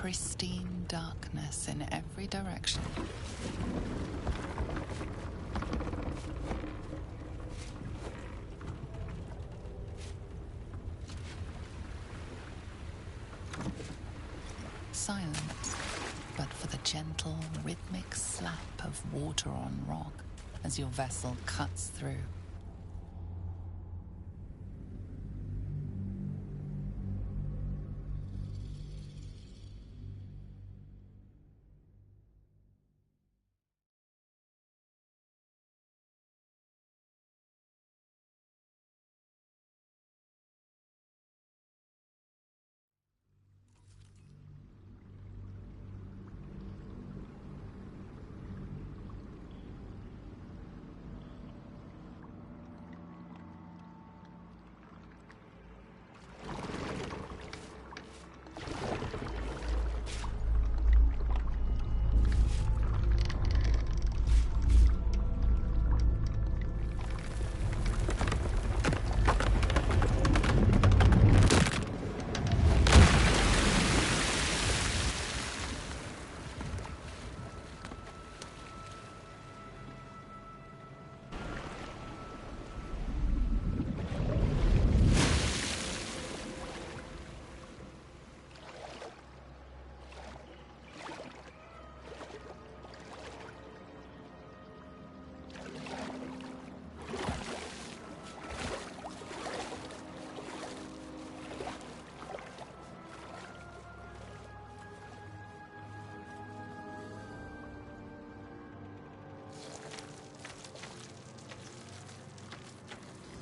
pristine darkness in every direction. Silence, but for the gentle, rhythmic slap of water on rock as your vessel cuts through.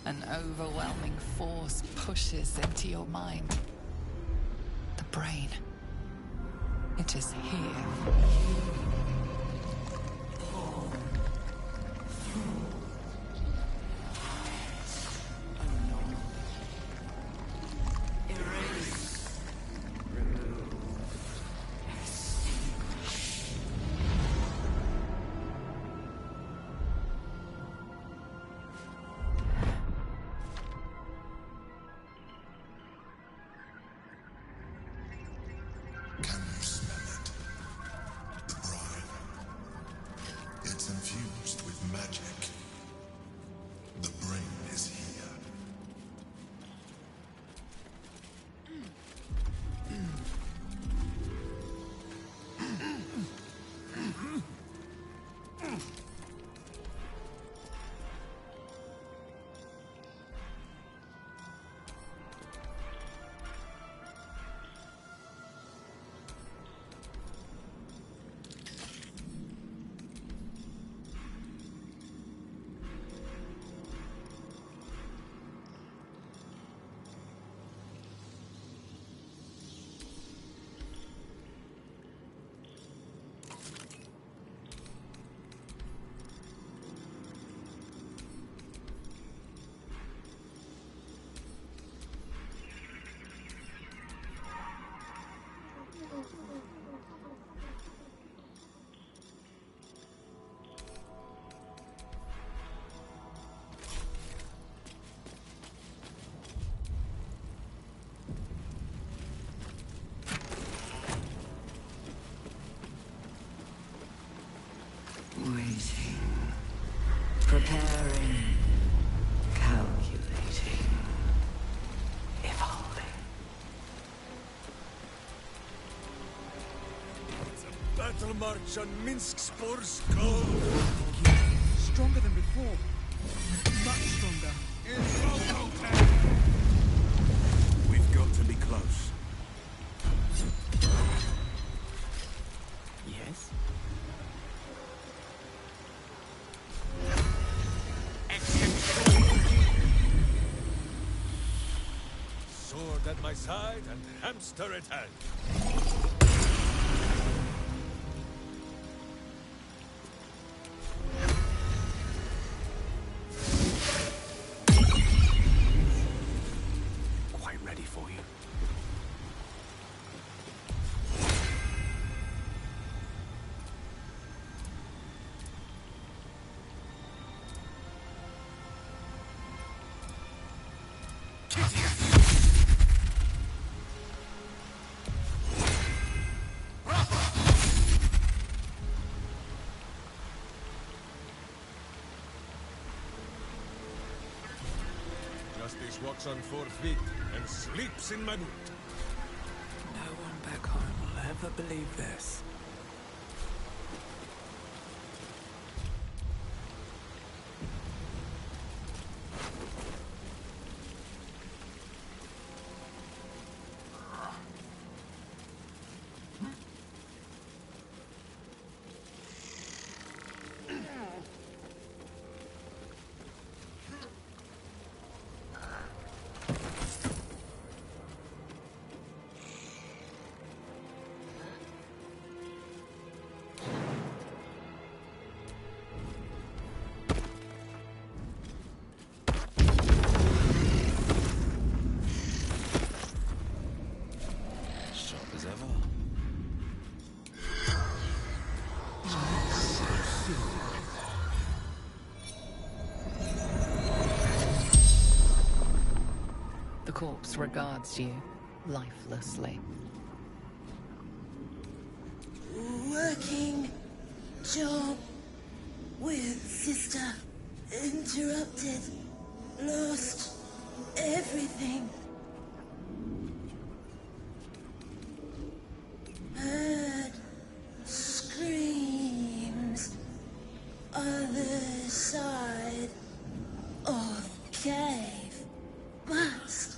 An overwhelming force pushes into your mind. The brain. It is here. Infused with magic. The brain is here. Waiting, preparing, calculating, evolving. It's a battle march on Minsk's skull. Stronger than before. Much stronger. We've got to be close. Yes? Sword at my side and hamster at hand. Quite ready for you. walks on 4 feet and sleeps in my boot. No one back home will ever believe this. The corpse regards you lifelessly. Working job with sister. Interrupted. Lost everything. Heard screams. Other side of cave. Must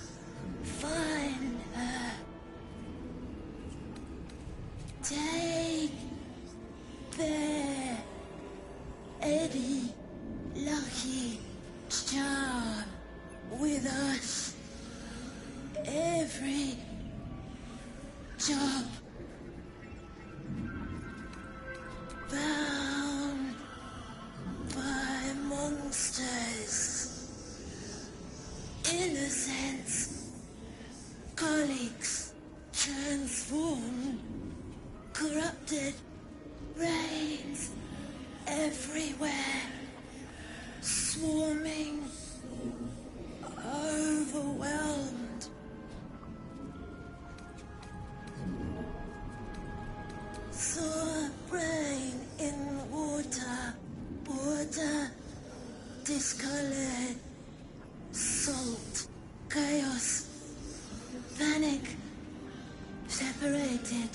find her. Take their Eddie lucky charm with us. Every job bound by monsters. Innocence, colleagues transformed, corrupted, reigns everywhere, swarming, overwhelmed. Saw brain in water, water discolored. Salt, chaos, panic, separated,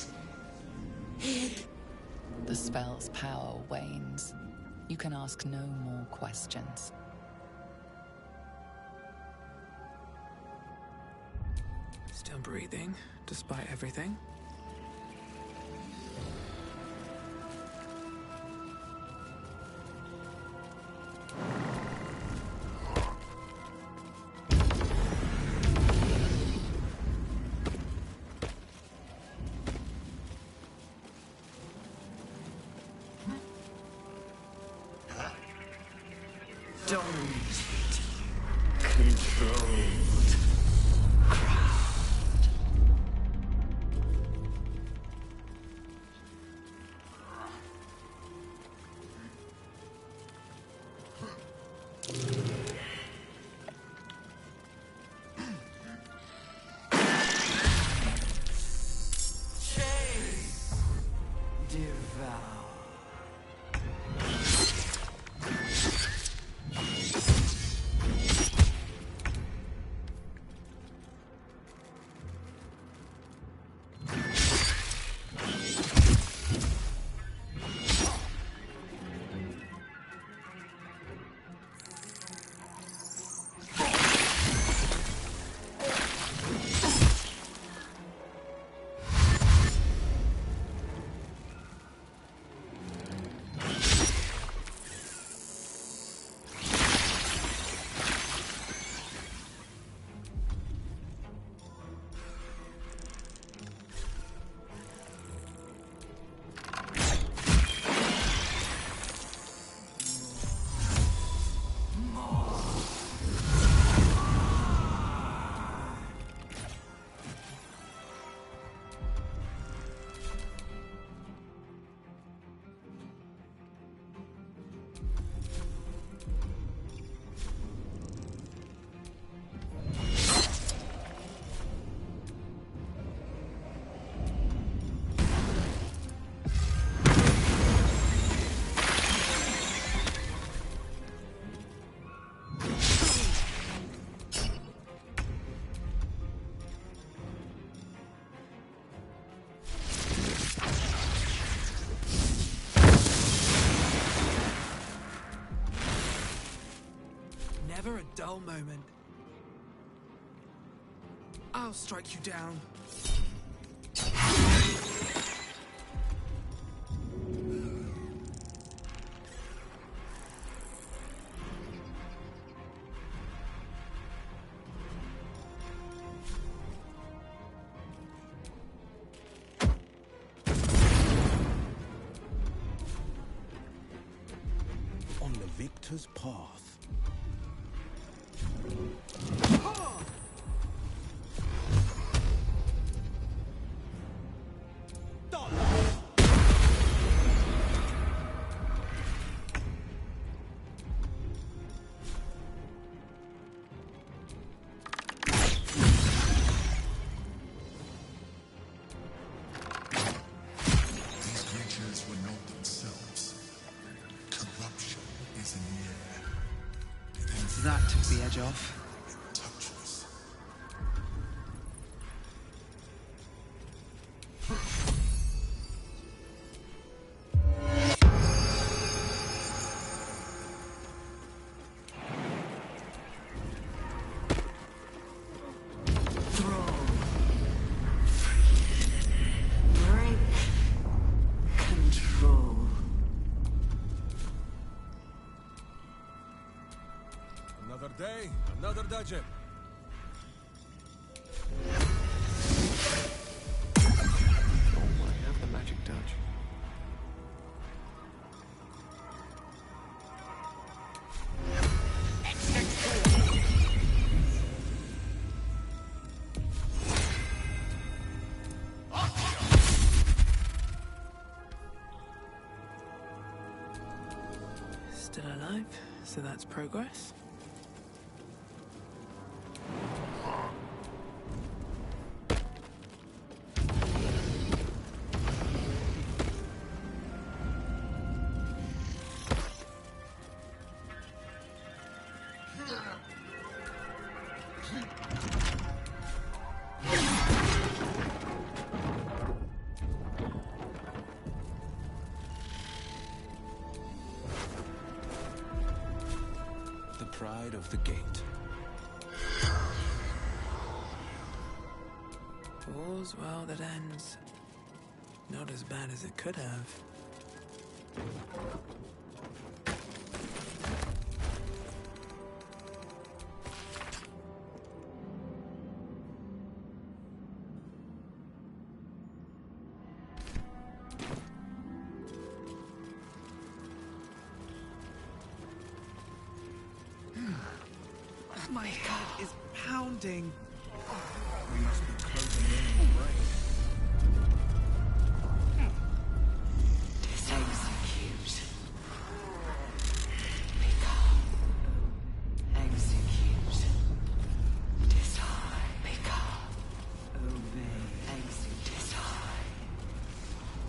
hid. The spell's power wanes. You can ask no more questions. Still breathing, despite everything. dull moment. I'll strike you down. On the victor's path. These creatures were not themselves. Corruption is in the air. It That took the edge off. touches. Break control. Another day, another dungeon. Oh, I have the magic touch. Still alive, so that's progress. The pride of the gate. All's well that ends. Not as bad as it could have. My head is pounding. We must be closing in on the brain. Execute. Pick up. Execute. Decide. Pick up. Obey. Execute. Decide.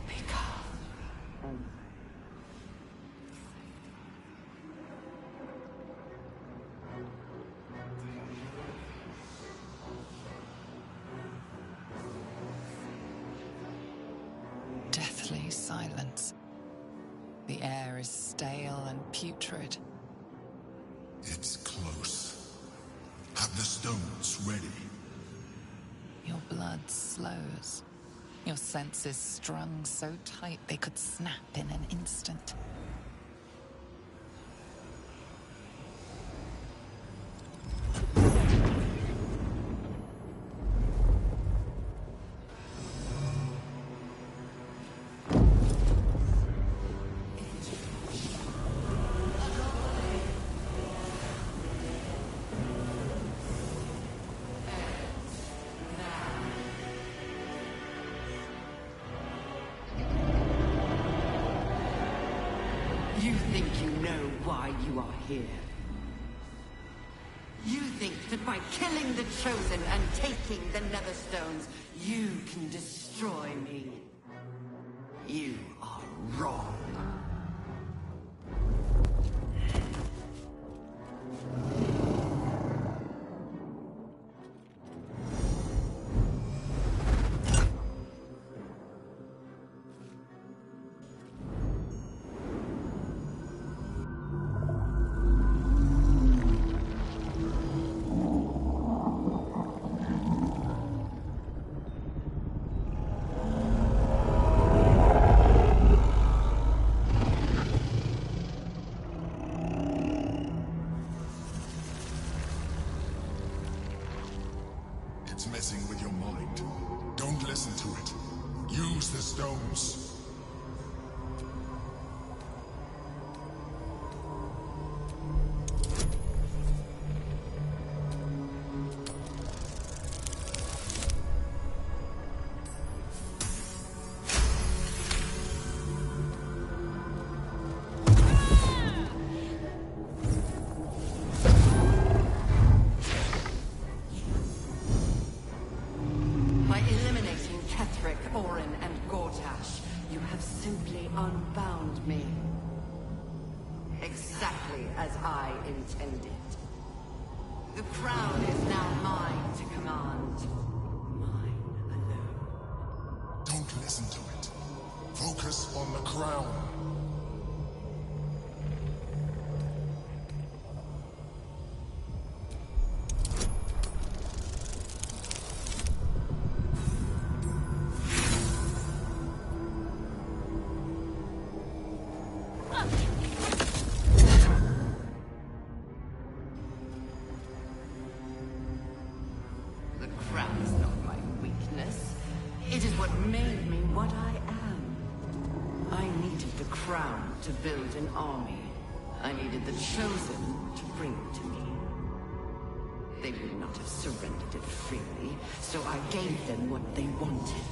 Pick up. Deathly silence. The air is stale and putrid. It's close. Have the stones ready. Your blood slows. Your senses strung so tight they could snap in an instant. You think you know why you are here? You think that by killing the Chosen and taking the Netherstones, you can destroy me? You are wrong. the stones. By eliminating Ketheric, Orin, and Gortash, you have simply unbound me. Exactly as I intended. The crown is now mine to command. Mine alone. Don't listen to it. Focus on the crown. The crown is not my weakness. It is what made me what I am. I needed the crown to build an army. I needed the Chosen to bring it to me. They would not have surrendered it freely, so I gave them what they wanted.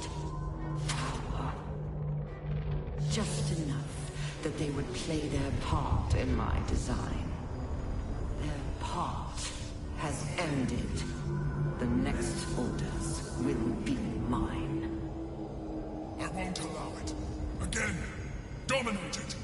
Power. Just enough that they would play their part in my design. Their part has ended. The next orders will be mine. I won't allow it. Again, dominate it.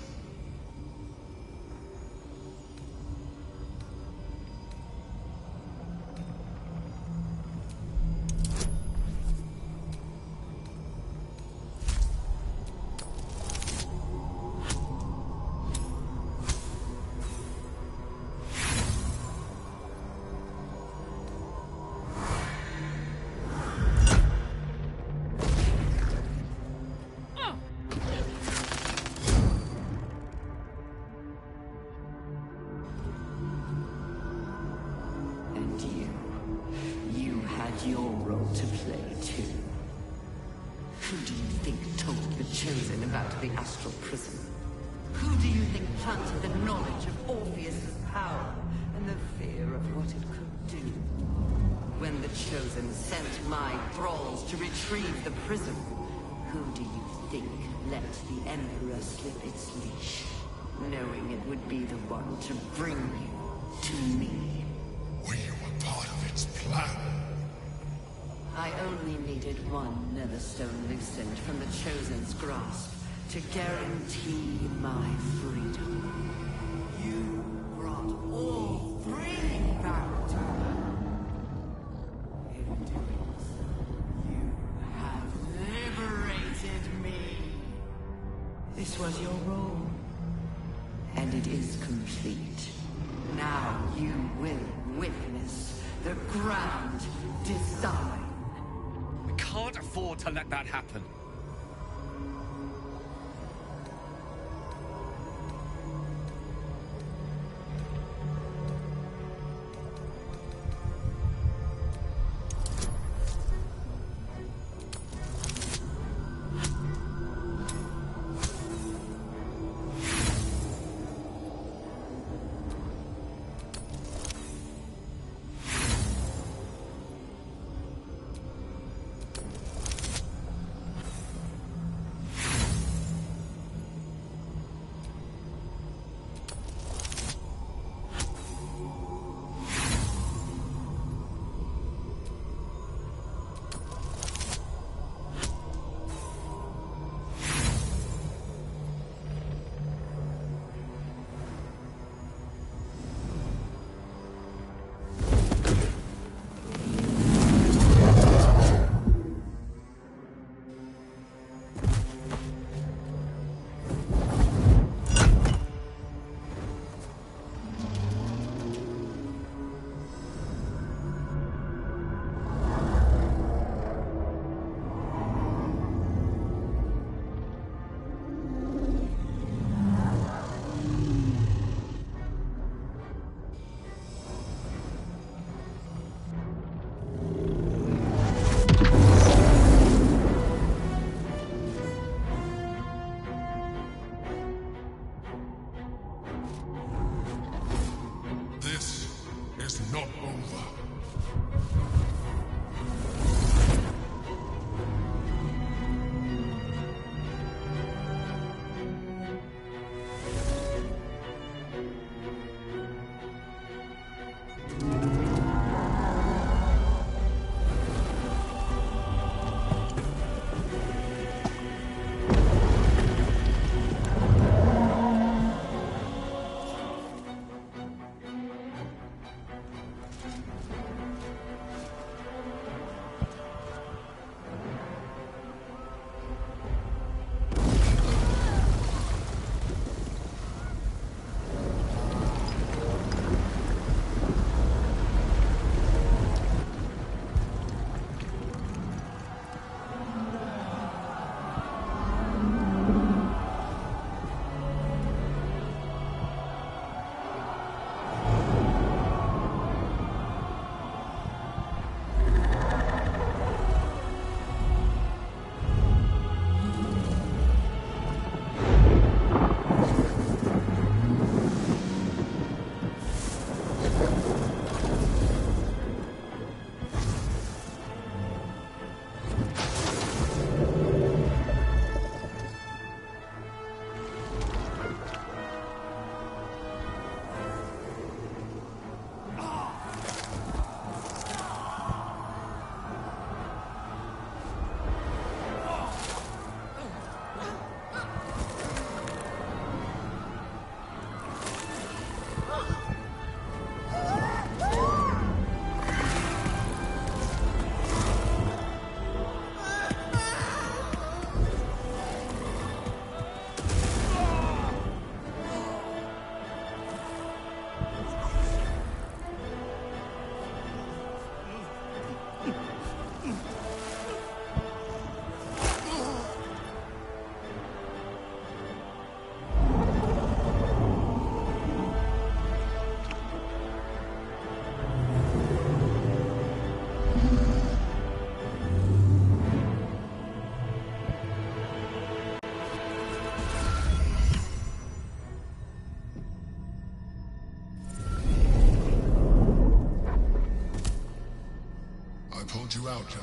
And you had your role to play too. Who do you think told the Chosen about the Astral Prism? Who do you think planted the knowledge of Orpheus' power and the fear of what it could do? When the Chosen sent my thralls to retrieve the prism, who do you think let the Emperor slip its leash, knowing it would be the one to bring you to me? We were part of its plan. I only needed one Netherstone loosened from the Chosen's grasp to guarantee my freedom. You brought all three back to me. In doing so, you have liberated me. This was your role, and it is complete. Now you will witness the grand design. We can't afford to let that happen.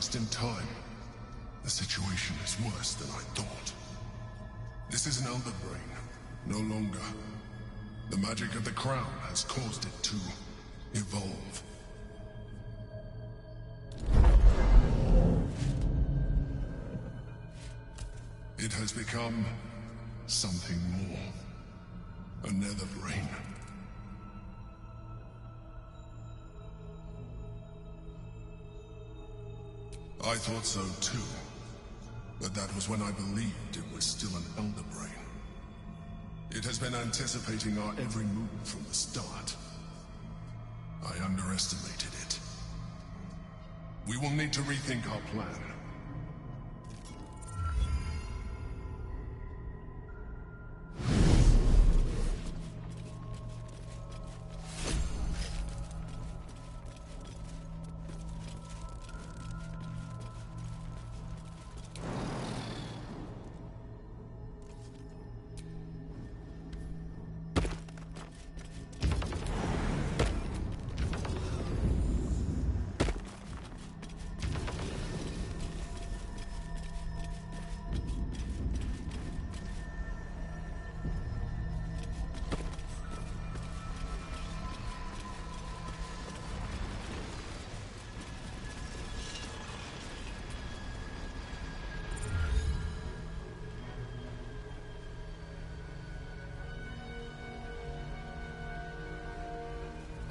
just in time. The situation is worse than I thought. This is an Elder Brain, no longer. The magic of the crown has caused it to evolve. It has become something more. A nether brain. I thought so too, but that was when I believed it was still an Elder Brain. It has been anticipating our every move from the start. I underestimated it. We will need to rethink our plan.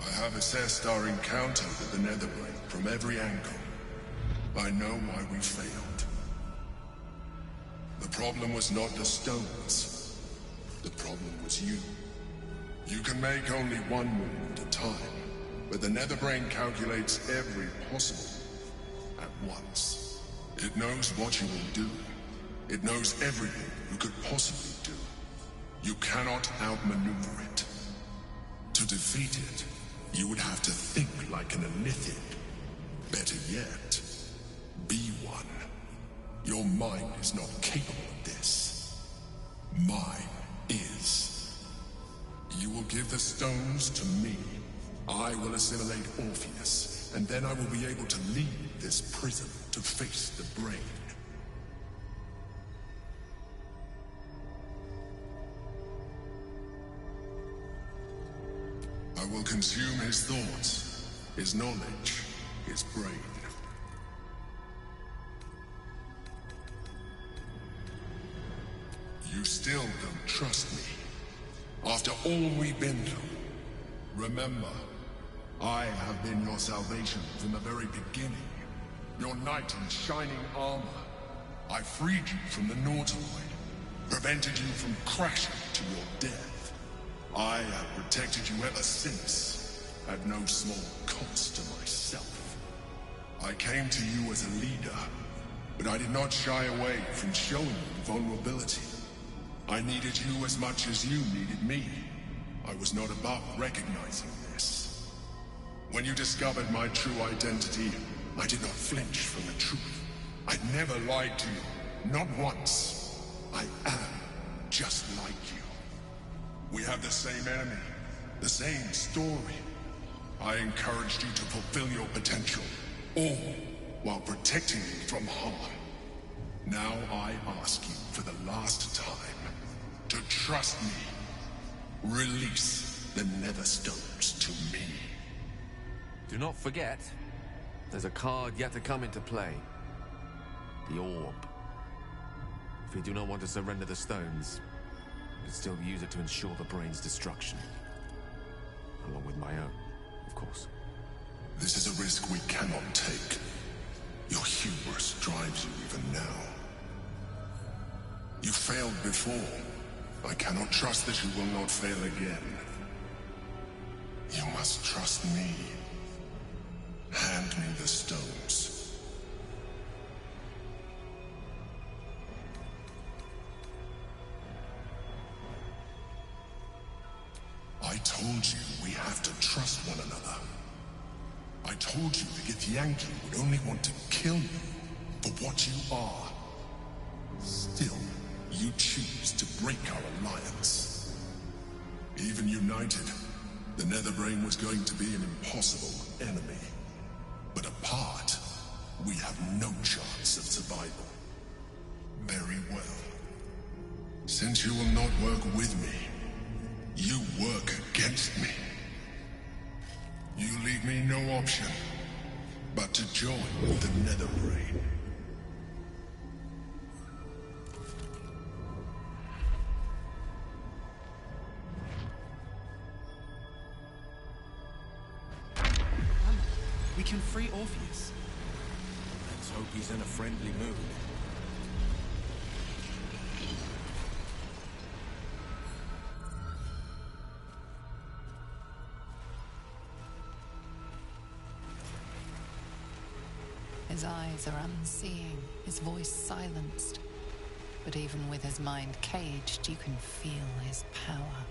I have assessed our encounter with the Netherbrain from every angle. I know why we failed. The problem was not the stones. The problem was you. You can make only one move at a time, but the Netherbrain calculates every possible move at once. It knows what you will do. It knows everything you could possibly do. You cannot outmaneuver it. To defeat it, you would have to think like an Elithian. Better yet, be one. Your mind is not capable of this. Mine is. You will give the stones to me. I will assimilate Orpheus, and then I will be able to leave this prison to face the brain. I will consume his thoughts, his knowledge, his brain. You still don't trust me. After all we've been through. Remember, I have been your salvation from the very beginning. Your knight in shining armor. I freed you from the Nautiloid, prevented you from crashing to your death. I have protected you ever since, at no small cost to myself. I came to you as a leader, but I did not shy away from showing you vulnerability. I needed you as much as you needed me. I was not above recognizing this. When you discovered my true identity, I did not flinch from the truth. I never lied to you, not once. I am just like you. We have the same enemy, the same story. I encouraged you to fulfill your potential, all while protecting you from harm. Now I ask you for the last time to trust me. Release the Netherstones to me. Do not forget, there's a card yet to come into play. The Orb. If you do not want to surrender the stones, you can still use it to ensure the brain's destruction. Along with my own, of course. This is a risk we cannot take. Your hubris drives you even now. You failed before. I cannot trust that you will not fail again. You must trust me. Hand me the stones. I told you we have to trust one another. I told you the Githyanki would only want to kill you for what you are. Still, you choose to break our alliance. Even united, the Netherbrain was going to be an impossible enemy. But apart, we have no chance of survival. Very well. Since you will not work with me, you work against me. You leave me no option but to join the Netherbrain. We can free Orpheus. Let's hope he's in a friendly mood. His eyes are unseeing, his voice silenced. But even with his mind caged, you can feel his power.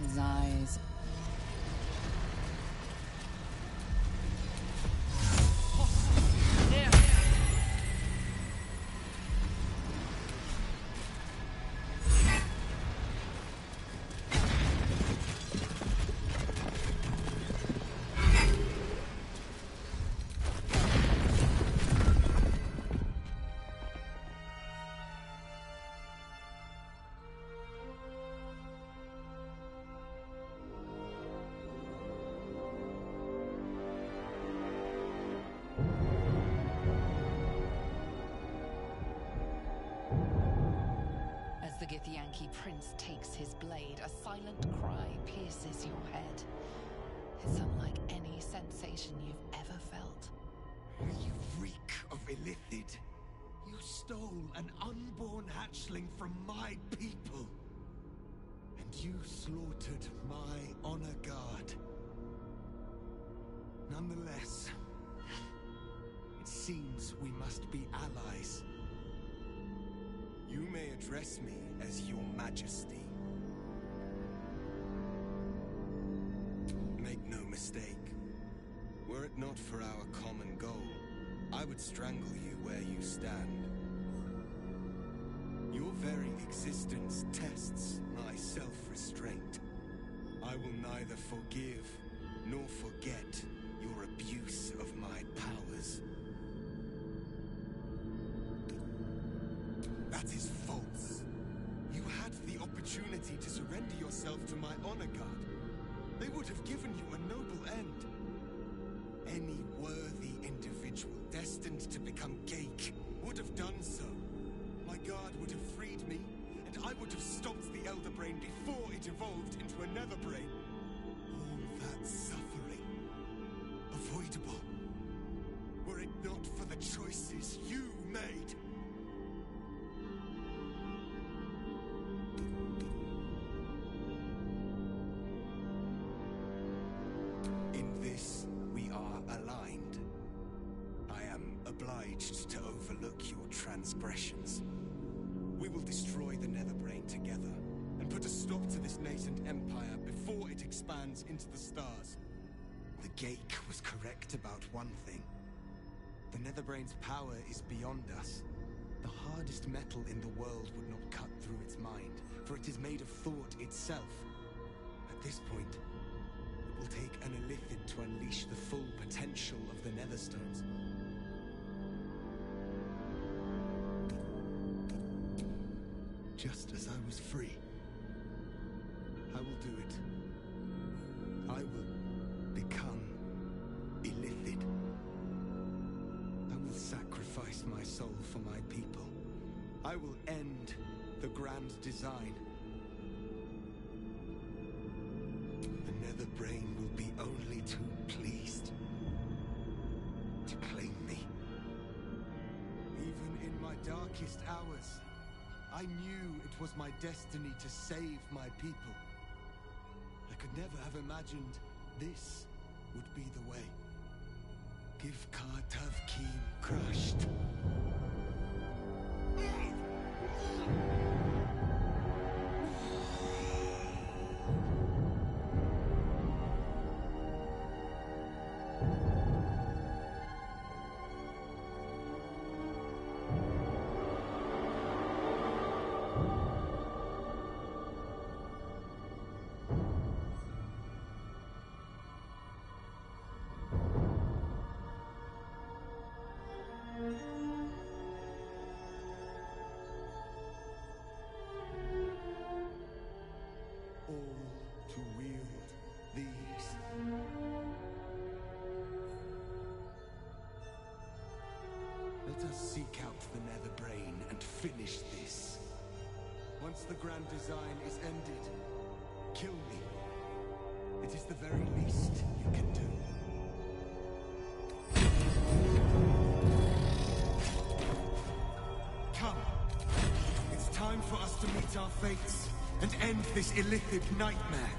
His eyes. As the Githyanki prince takes his blade, a silent cry pierces your head. It's unlike any sensation you've ever felt. You reek of Illithid. You stole an unborn hatchling from my people. And you slaughtered my honor guard. Nonetheless, it seems we must be allies. You may address me as Your Majesty. Make no mistake. Were it not for our common goal, I would strangle you where you stand. Your very existence tests my self-restraint. I will neither forgive nor forget your abuse of my powers. That is false. You had the opportunity to surrender yourself to my honor guard. They would have given you a noble end. Any worthy individual destined to become Geik would have done so. My guard would have freed me, and I would have stopped the Elder Brain before it evolved into a Nether Brain. All that suffering, avoidable, were it not for the choices you made. In this, we are aligned. I am obliged to overlook your transgressions. We will destroy the Netherbrain together, and put a stop to this nascent empire before it expands into the stars. The Geik was correct about one thing. The Netherbrain's power is beyond us. The hardest metal in the world would not cut through its mind, for it is made of thought itself. At this point, it will take an Illithid to unleash the full potential of the Netherstones. Just as I was free, I will do it. I will become Illithid. I will sacrifice my soul for my people. I will end the grand design. The Netherbrain will be only too pleased to claim me. Even in my darkest hours, I knew it was my destiny to save my people. never have imagined this would be the way. Give Tavkim crushed. To wield these. Let us seek out the Nether Brain and finish this. Once the grand design is ended, kill me. It is the very least you can do. Come. It's time for us to meet our fates and end this illithid nightmare.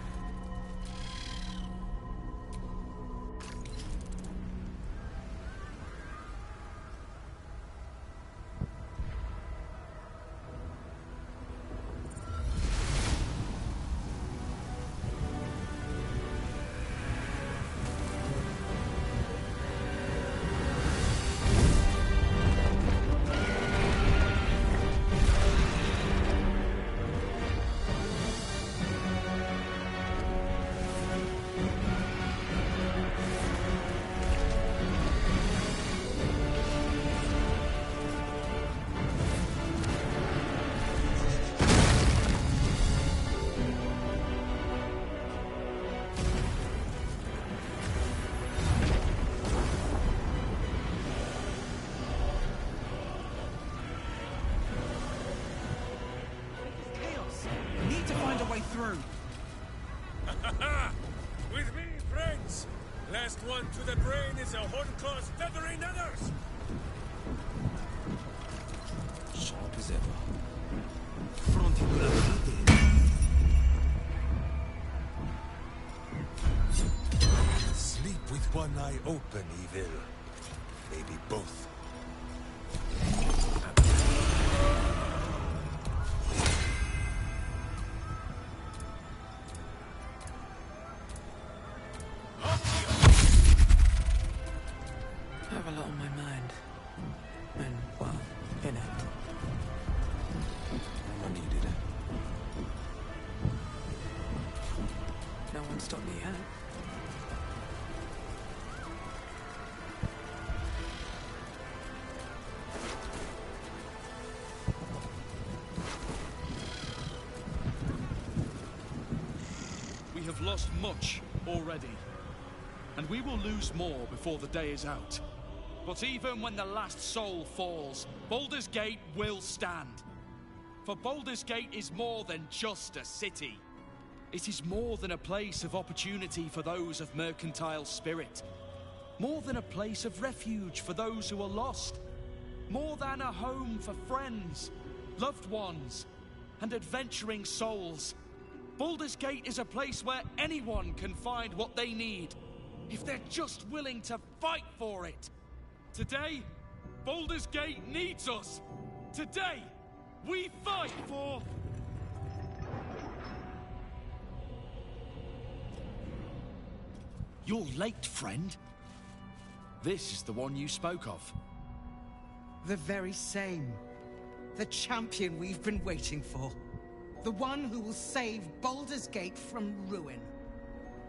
Through. With me, friends! Last one to the brain is a horn-claw's feathery nethers! Sharp as ever. Frontier. Sleep with one eye open, evil. Maybe both. Stop me yet. We have lost much already, and we will lose more before the day is out. But even when the last soul falls, Baldur's Gate will stand. For Baldur's Gate is more than just a city. It is more than a place of opportunity for those of mercantile spirit. More than a place of refuge for those who are lost. More than a home for friends, loved ones, and adventuring souls. Baldur's Gate is a place where anyone can find what they need, if they're just willing to fight for it. Today, Baldur's Gate needs us. Today, we fight for... You're late, friend. This is the one you spoke of. The very same. The champion we've been waiting for. The one who will save Baldur's Gate from ruin.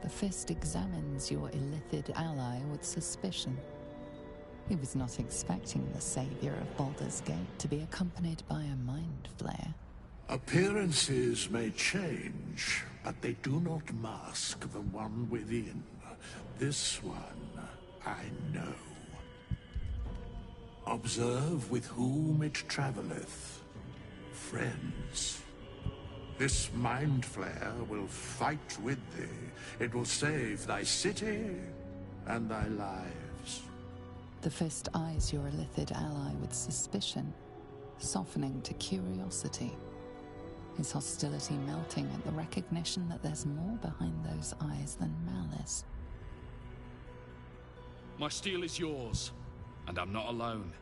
The Fist examines your illithid ally with suspicion. He was not expecting the savior of Baldur's Gate to be accompanied by a mind flayer. Appearances may change, but they do not mask the one within. This one, I know. Observe with whom it traveleth. Friends. This mind flayer will fight with thee. It will save thy city and thy lives. The Fist eyes your illithid ally with suspicion, softening to curiosity. his hostility melting at the recognition that there's more behind those eyes than malice. My steel is yours, and I'm not alone.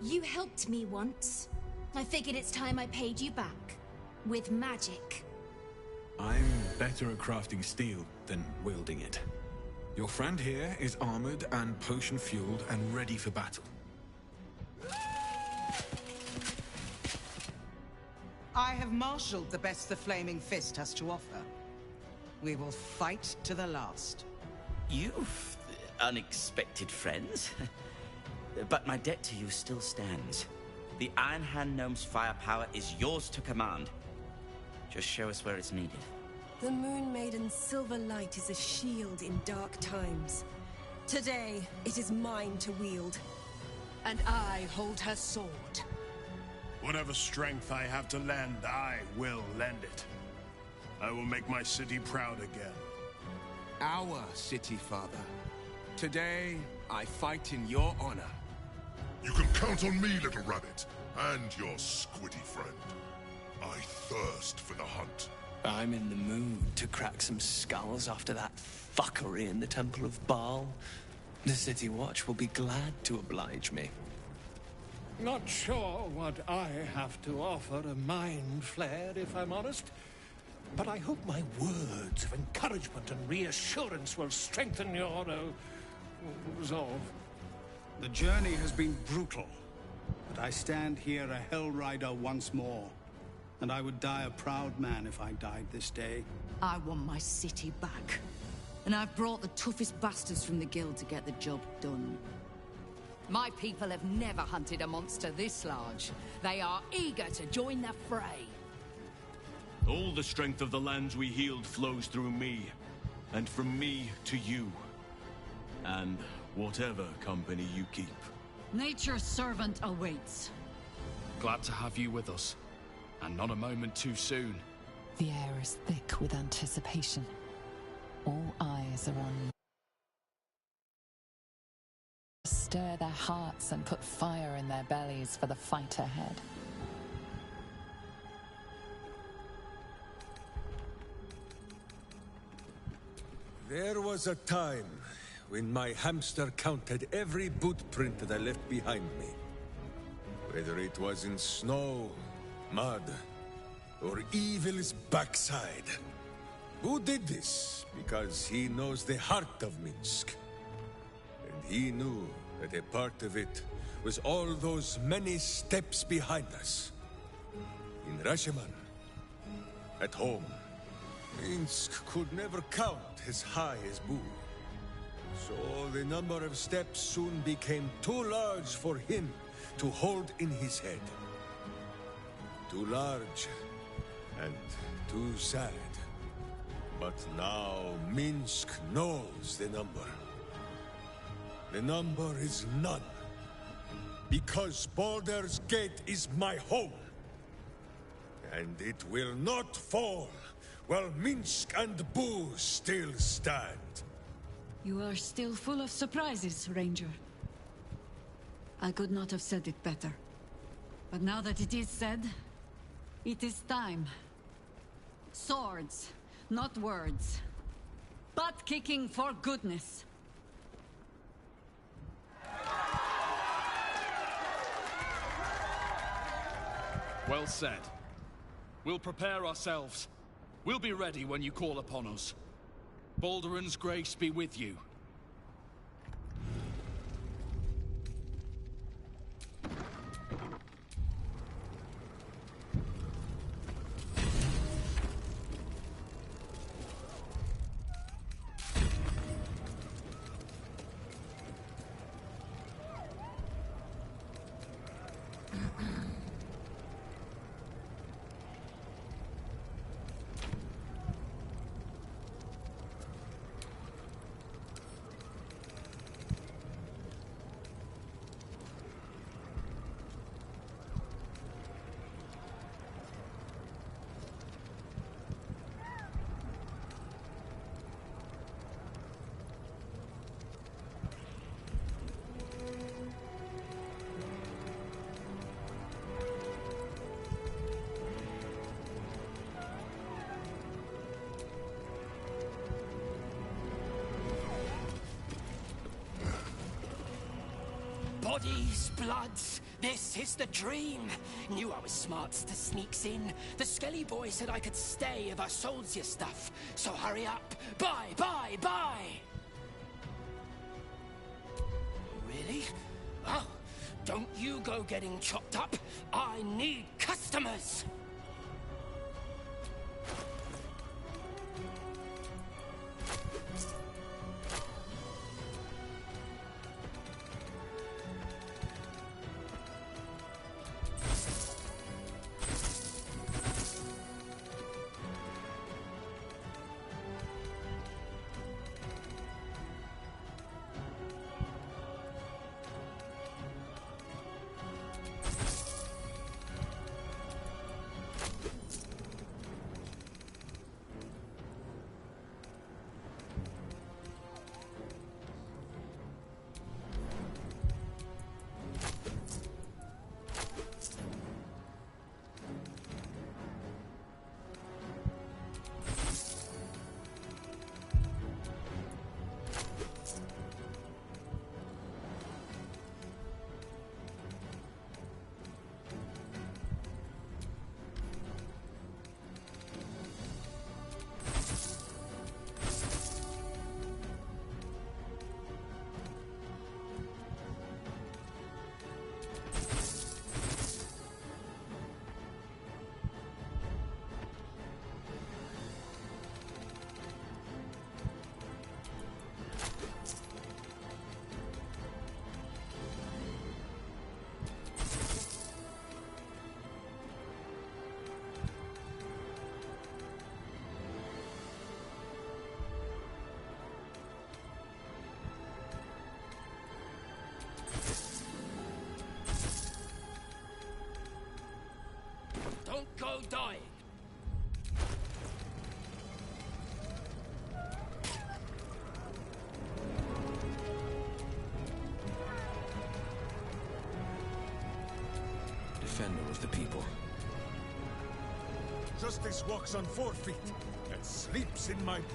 You helped me once. I figured it's time I paid you back. With magic. I'm better at crafting steel than wielding it. Your friend here is armored and potion-fueled and ready for battle. I have marshaled the best the Flaming Fist has to offer. We will fight to the last. You've unexpected friends. But my debt to you still stands. The Iron Hand Gnome's firepower is yours to command. Just show us where it's needed. The Moon Maiden's silver light is a shield in dark times. Today, it is mine to wield. And I hold her sword. Whatever strength I have to lend, I will lend it. I will make my city proud again. Our city, Father. Today, I fight in your honor. You can count on me, little rabbit, and your squiddy friend. I thirst for the hunt. I'm in the mood to crack some skulls after that fuckery in the Temple of Baal. The City Watch will be glad to oblige me. Not sure what I have to offer a mind flare, if I'm honest. But I hope my words of encouragement and reassurance will strengthen your resolve. The journey has been brutal, but I stand here a Hell Rider once more. And I would die a proud man if I died this day. I want my city back. And I've brought the toughest bastards from the guild to get the job done. My people have never hunted a monster this large. They are eager to join the fray. All the strength of the lands we healed flows through me, and from me to you. And whatever company you keep. Nature's servant awaits. Glad to have you with us. And not a moment too soon. The air is thick with anticipation. All eyes are on you. Stir their hearts and put fire in their bellies for the fight ahead. There was a time when my hamster counted every boot print that I left behind me. Whether it was in snow, mud, or evil's backside. Who did this? Because he knows the heart of Minsk. And he knew that a part of it was all those many steps behind us. In Rashomon, at home, Minsk could never count as high as Boo. So the number of steps soon became too large for him to hold in his head. Too large and too sad. But now Minsk knows the number. The number is none. Because Baldur's Gate is my home. And it will not fall while Minsk and Boo still stand. You are still full of surprises, Ranger. I could not have said it better. But now that it is said, it is time. Swords, not words. Butt kicking for goodness. Well said. We'll prepare ourselves. We'll be ready when you call upon us. Balduran's grace be with you. Bodies, bloods, this is the dream. Knew I was smart to sneaks in. The skelly boy said I could stay if I sold your stuff. So hurry up. Buy, buy, buy! Really? Oh, don't you go getting chopped up. I need customers! Don't go dying. Defender of the people. Justice walks on 4 feet and sleeps in my boot.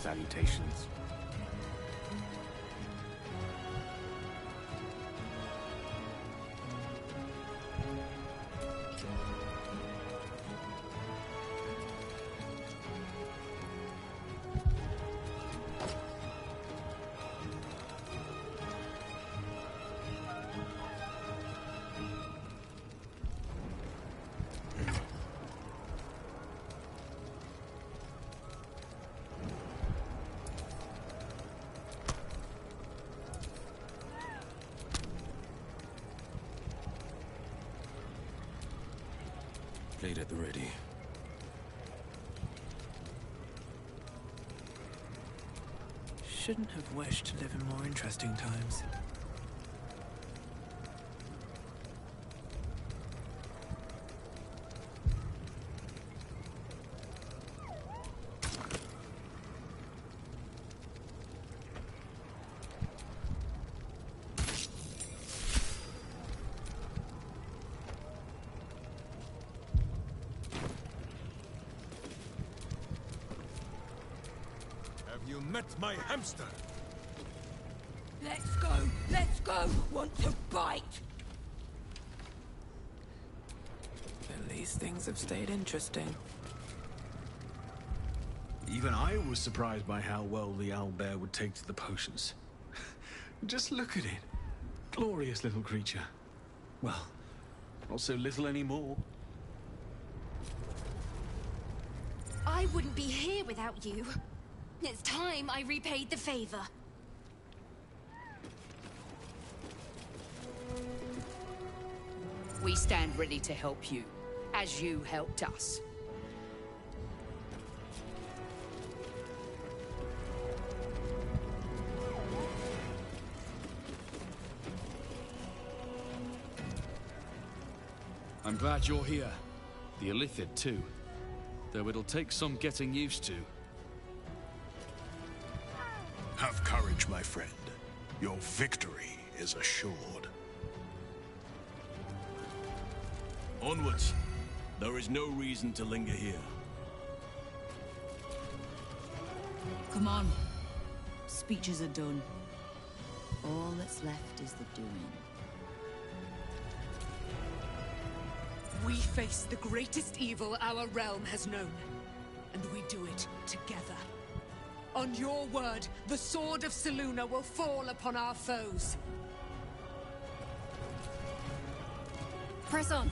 Salutations. Blade at the ready. Shouldn't have wished to live in more interesting times. You met my hamster. Let's go! Let's go! Want to bite? At least things have stayed interesting. Even I was surprised by how well the owlbear would take to the potions. Just look at it. Glorious little creature. Well, not so little anymore. I wouldn't be here without you. It's time I repaid the favor. We stand ready to help you, as you helped us. I'm glad you're here. The Illithid too. Though it'll take some getting used to. Have courage, my friend. Your victory is assured. Onwards. There is no reason to linger here. Come on. Speeches are done. All that's left is the doing. We face the greatest evil our realm has known, and we do it together. On your word, the sword of Selûne will fall upon our foes. Press on.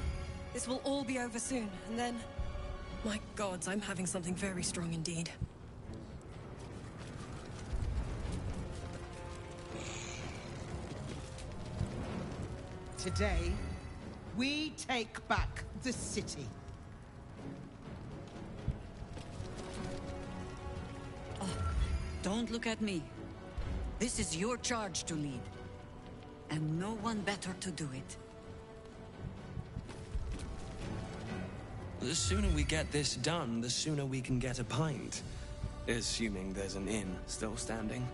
This will all be over soon, and then... My gods, I'm having something very strong indeed. Today, we take back the city. Don't look at me. This is your charge to lead. And no one better to do it. The sooner we get this done, the sooner we can get a pint. Assuming there's an inn still standing.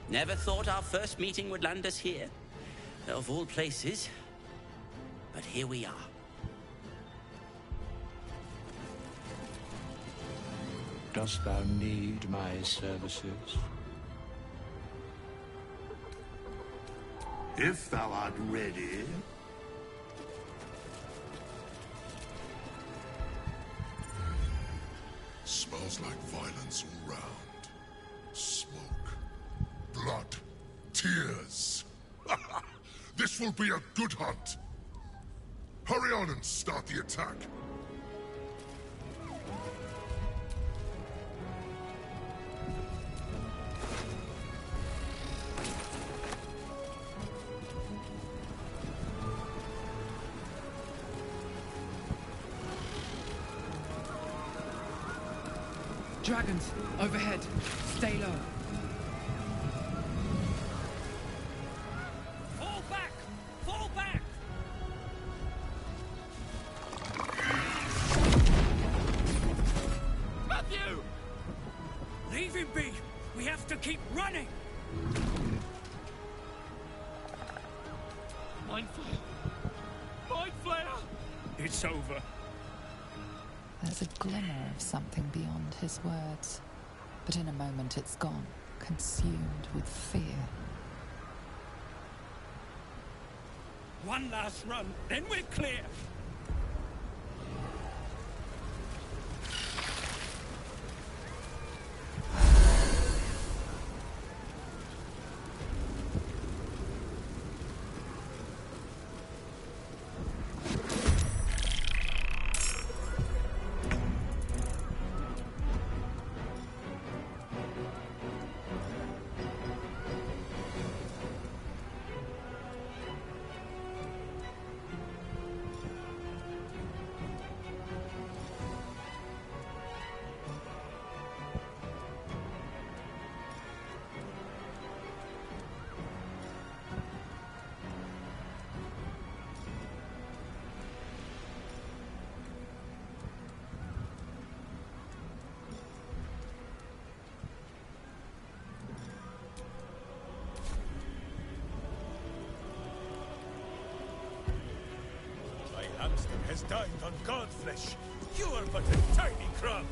Never thought our first meeting would land us here. Of all places. But here we are. Dost thou need my services? If thou art ready. Smells like violence all round. Smoke. Blood. Tears. This will be a good hunt. Hurry on and start the attack. Dragons, overhead. Stay low. Fall back! Fall back! Matthew! Leave him be! We have to keep running! Mind Flayer! Mind Flayer! It's over. There's a glimmer of something beyond his words, but in a moment it's gone, consumed with fear. One last run, then we're clear! Hamster has dined on godflesh. You are but a tiny crumb.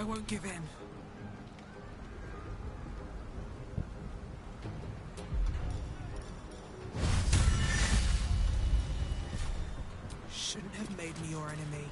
I won't give in. Shouldn't have made me your enemy.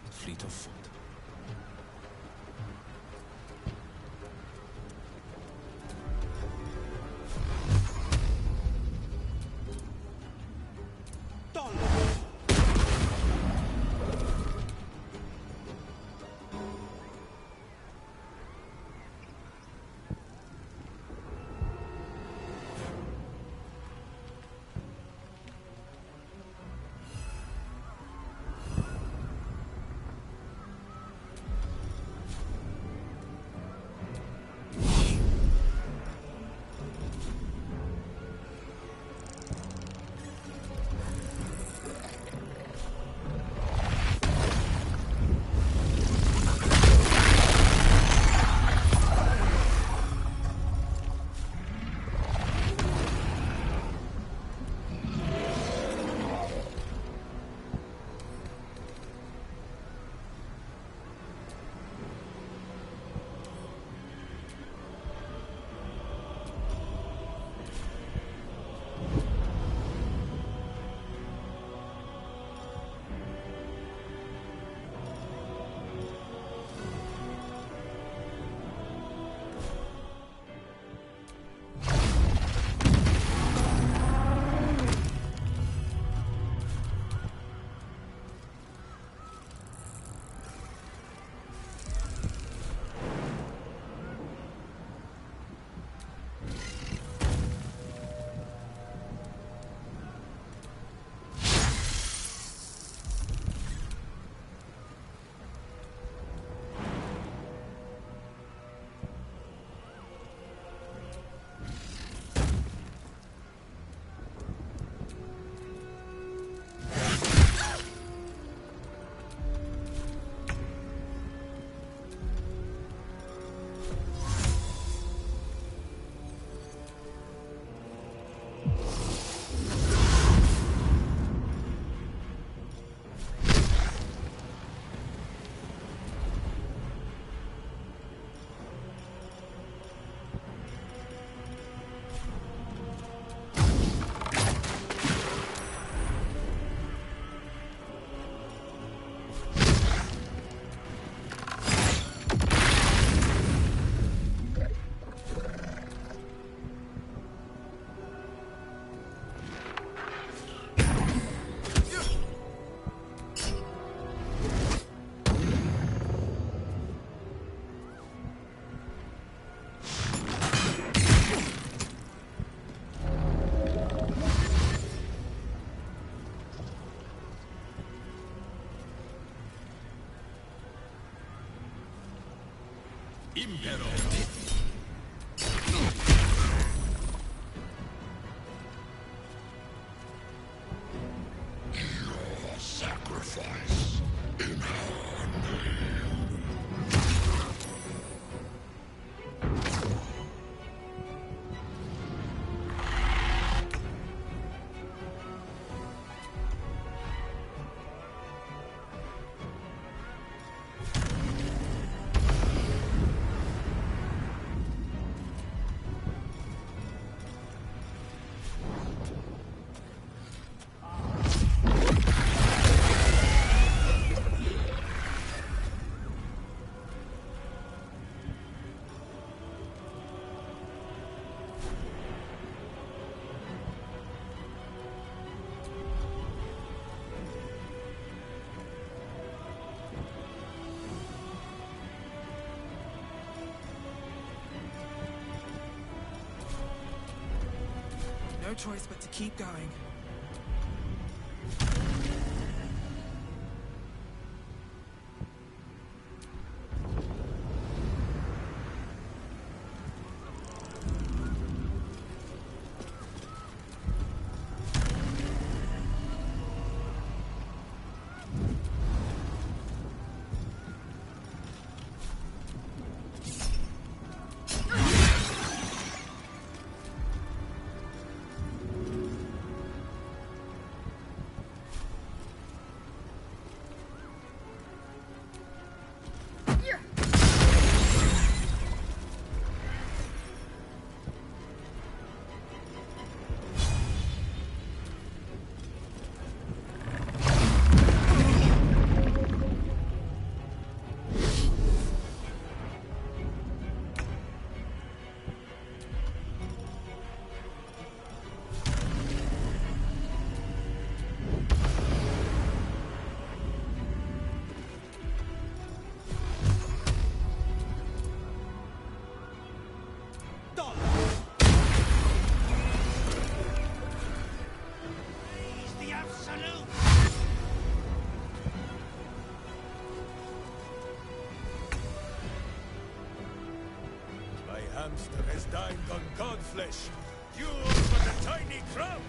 Fleet of foot. Impero. Your sacrifice in her name. No choice but to keep going. Hamster has dined on godflesh. Yours but a tiny crumb!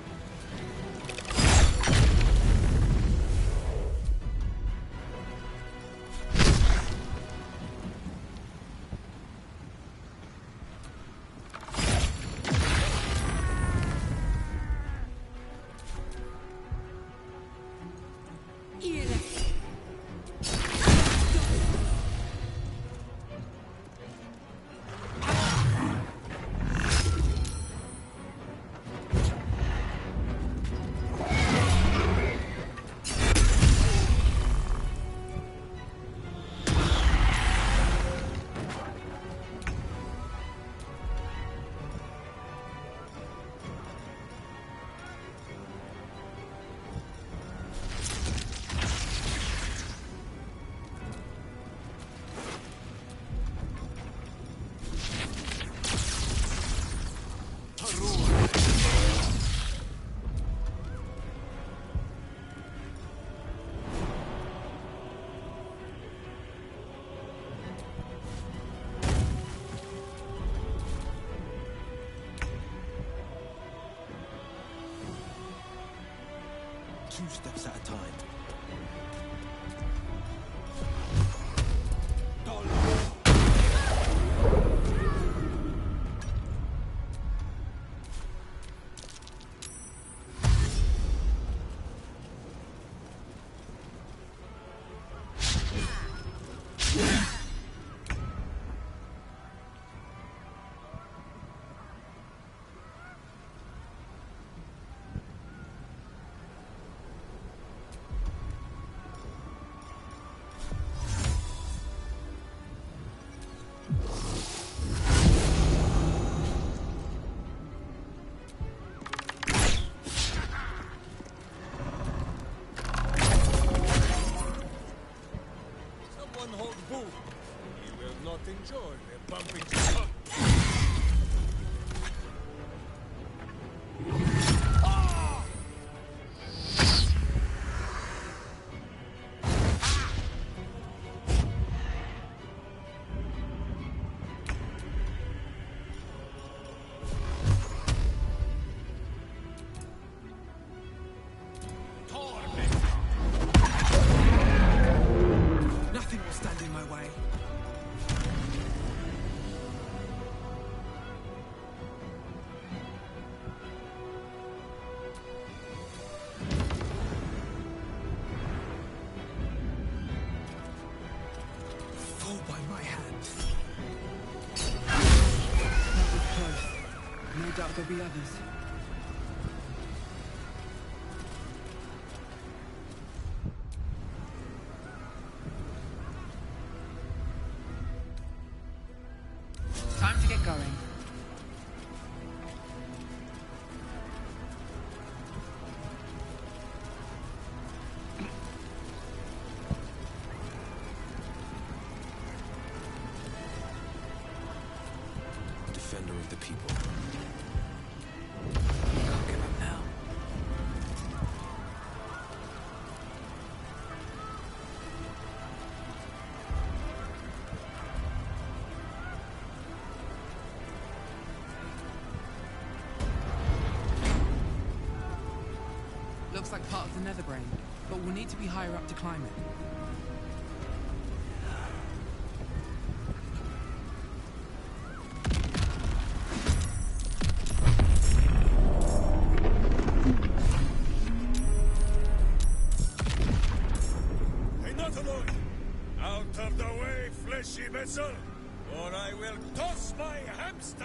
Two steps at a time. Enjoy their bumping. Nothing will stand in my way. No doubt there'll be others. Time to get going. Defender of the people. You can't get looks like part of the Netherbrain, but we'll need to be higher up to climb it. Out of the way, fleshy vessel, or I will toss my hamster!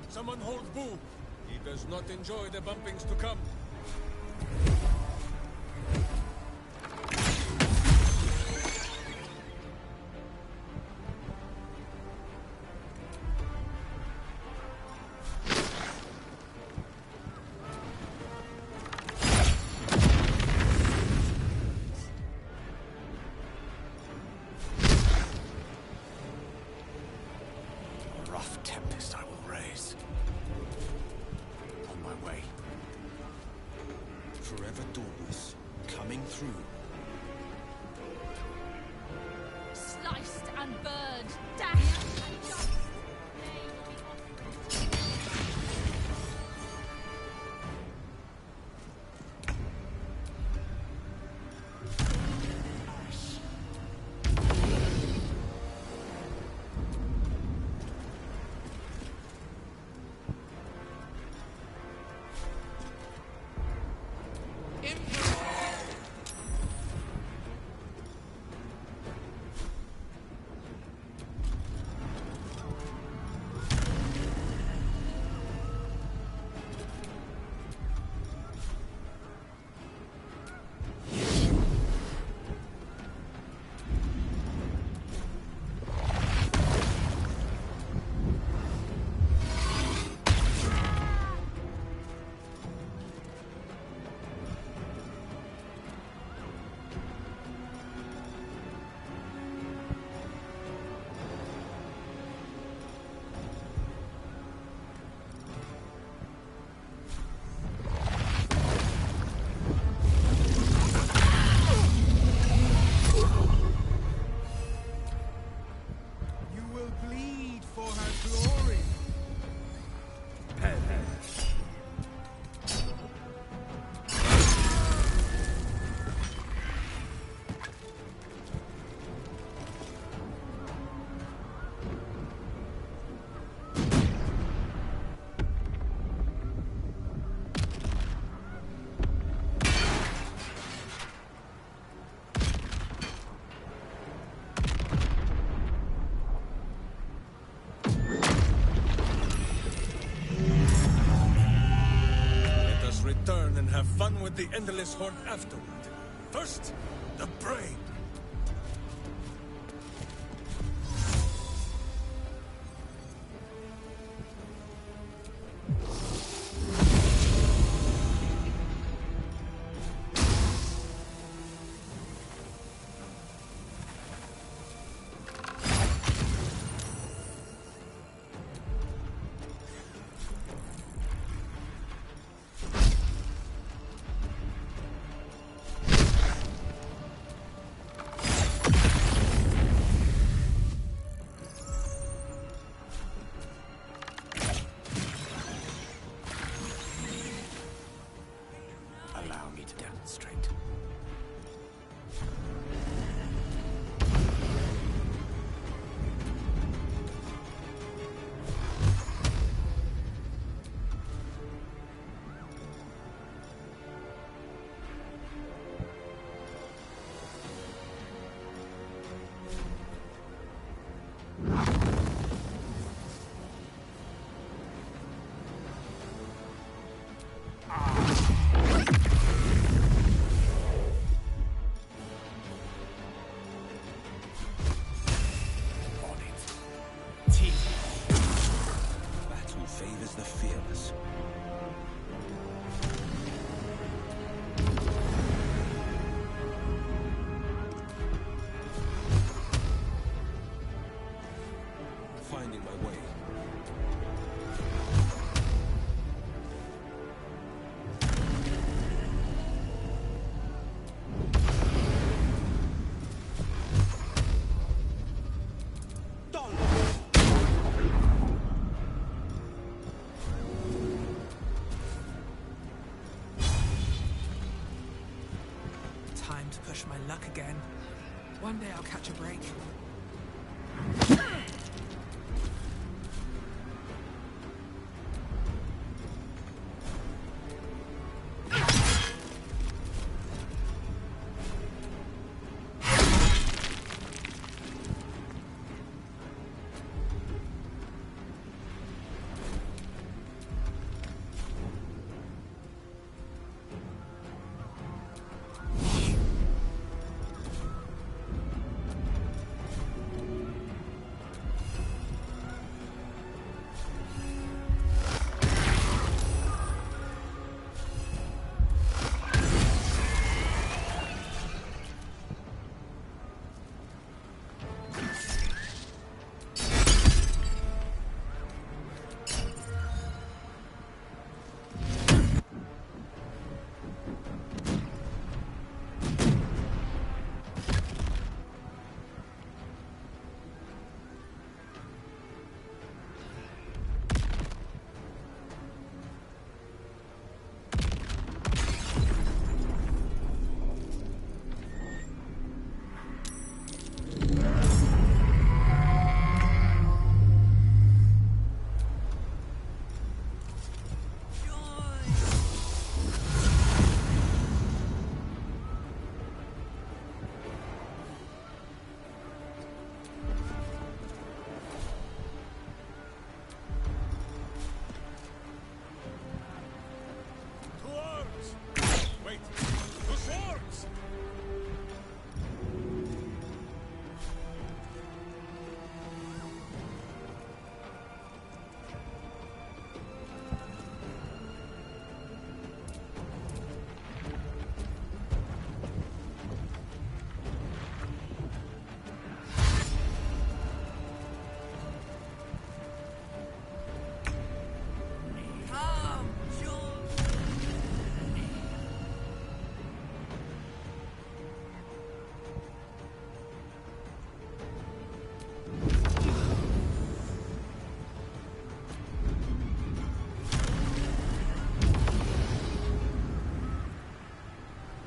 Someone hold Boo. He does not enjoy the bumpings to come. Tempest I will raise. On my way. Forever dauntless, coming through. Sliced and burned, dashed and shot. Return and have fun with the Endless Horde afterward. First, the brain. luck again. One day I'll catch a break.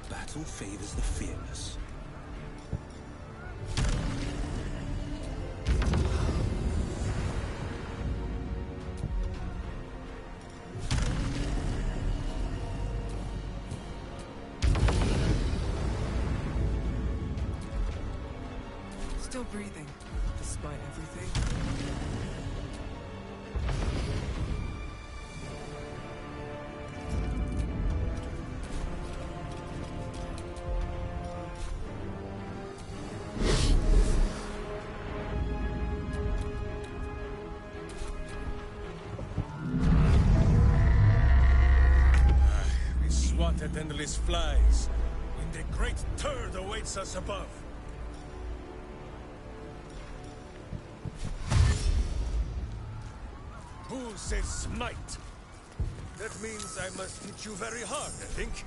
Battle favors the fearless. Still breathing, despite everything. We swat at endless flies, when the great turd awaits us above. Who says smite? That means I must hit you very hard, I think.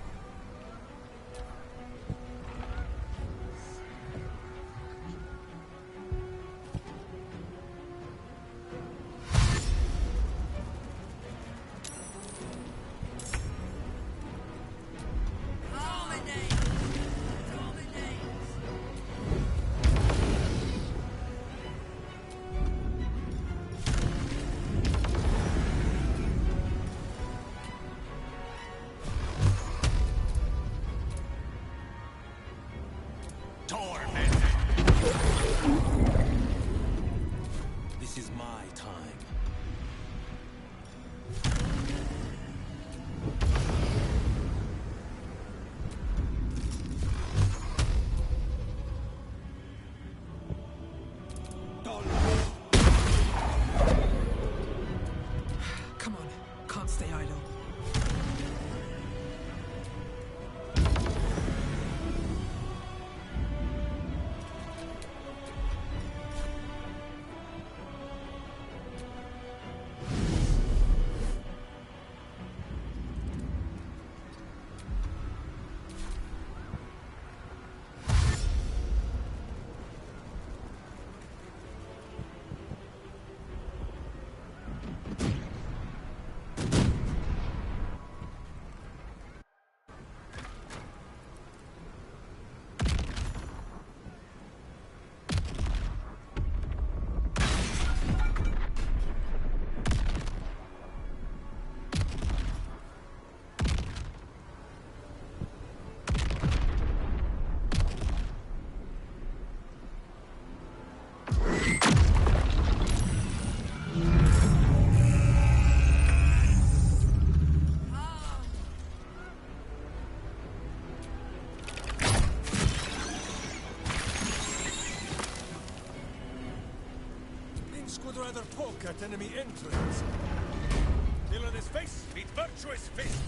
Orcs would rather poke at enemy entrance. Villainous face, meet virtuous fist.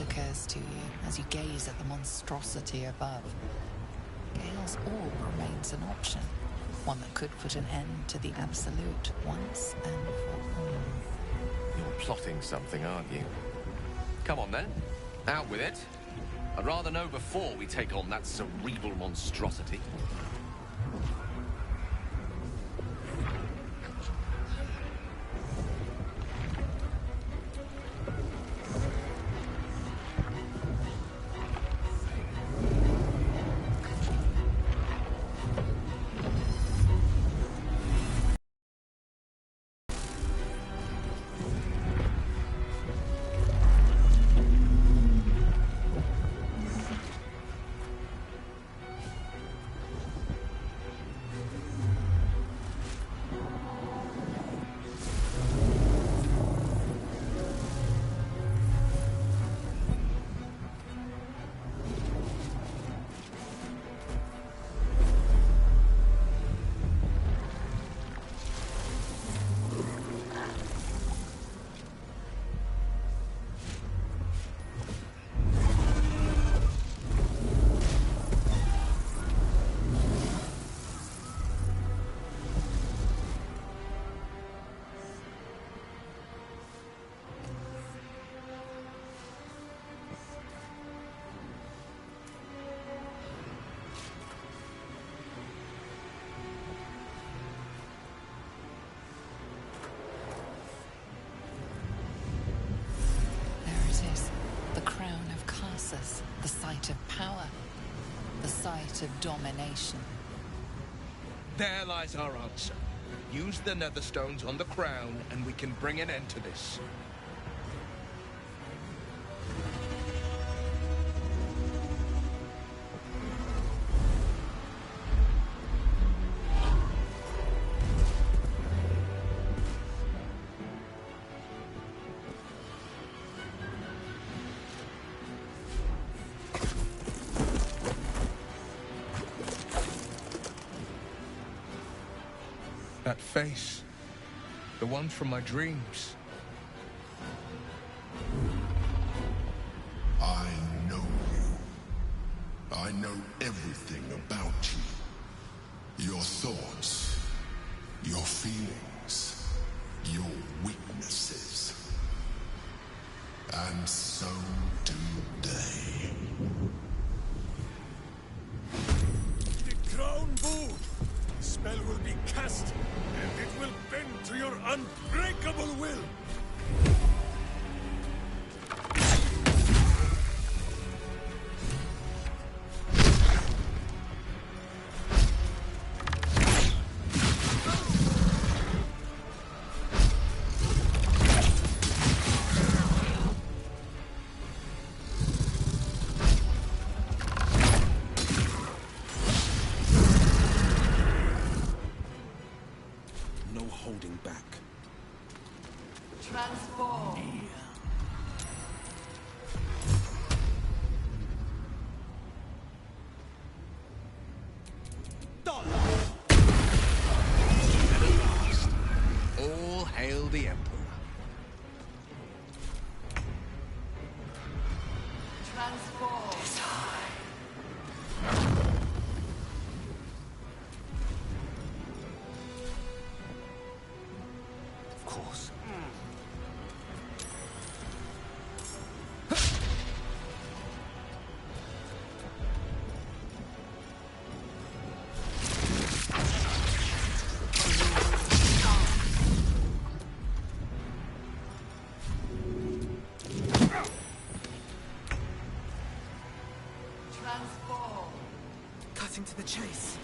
Occurs to you as you gaze at the monstrosity above. Gale's orb remains an option, one that could put an end to the Absolute once and for all. You're plotting something, aren't you? Come on then, out with it. I'd rather know before we take on that cerebral monstrosity. The site of power, the site of domination. There lies our answer. Use the Netherstones on the crown and we can bring an end to this. That face, the one from my dreams. I know you. I know everything about you. Your thoughts, your feelings, your weaknesses. And so do they. The crown bow! The spell will be cast, and it will bend to your unbreakable will! Holding back. Transform. All course. Cutting to the chase.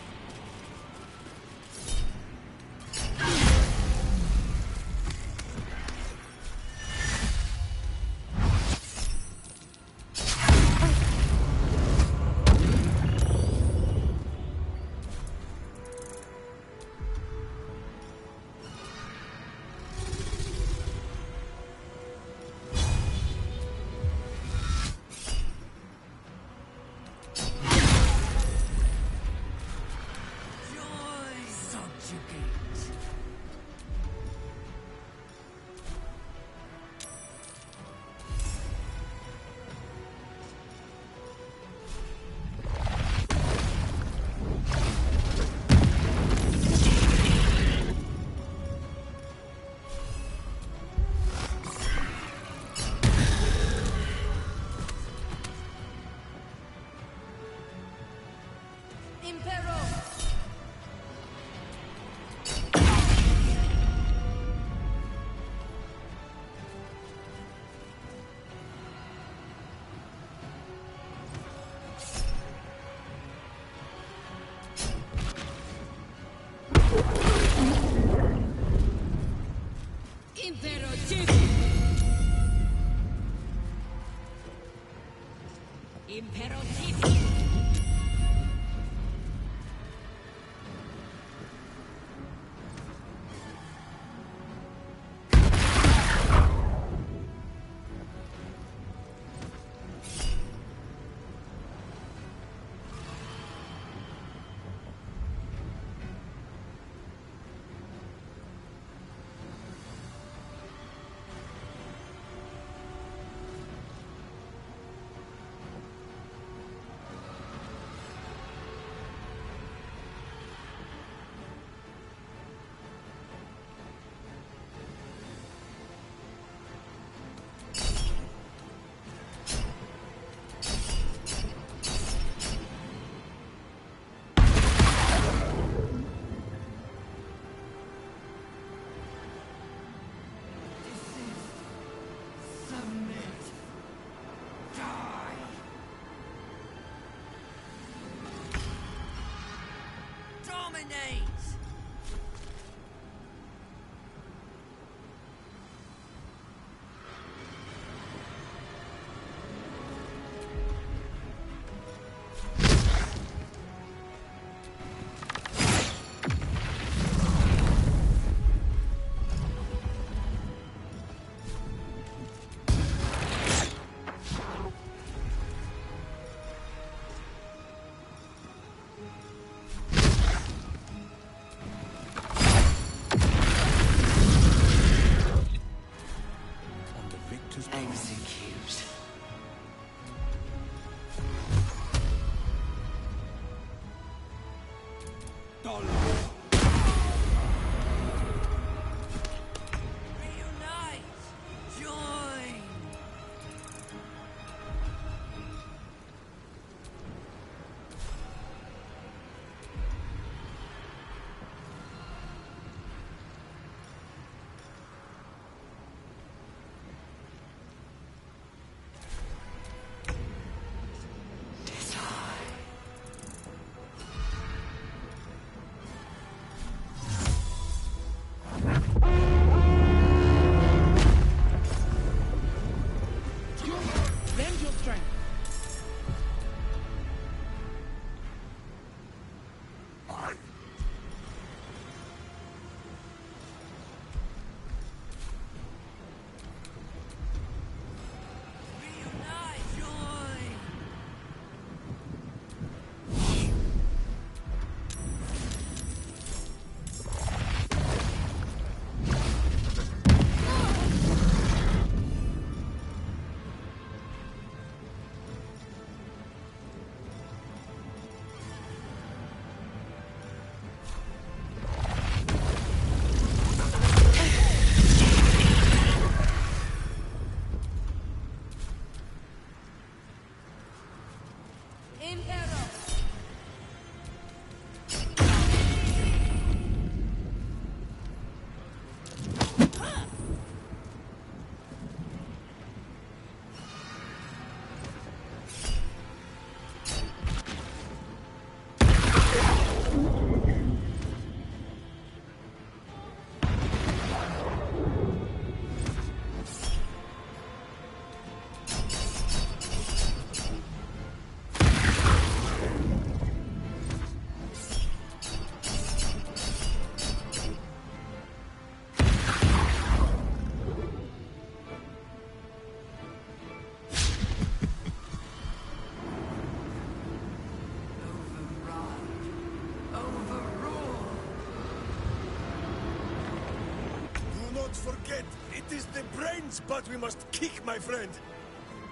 not forget, it is the brains but we must kick, my friend.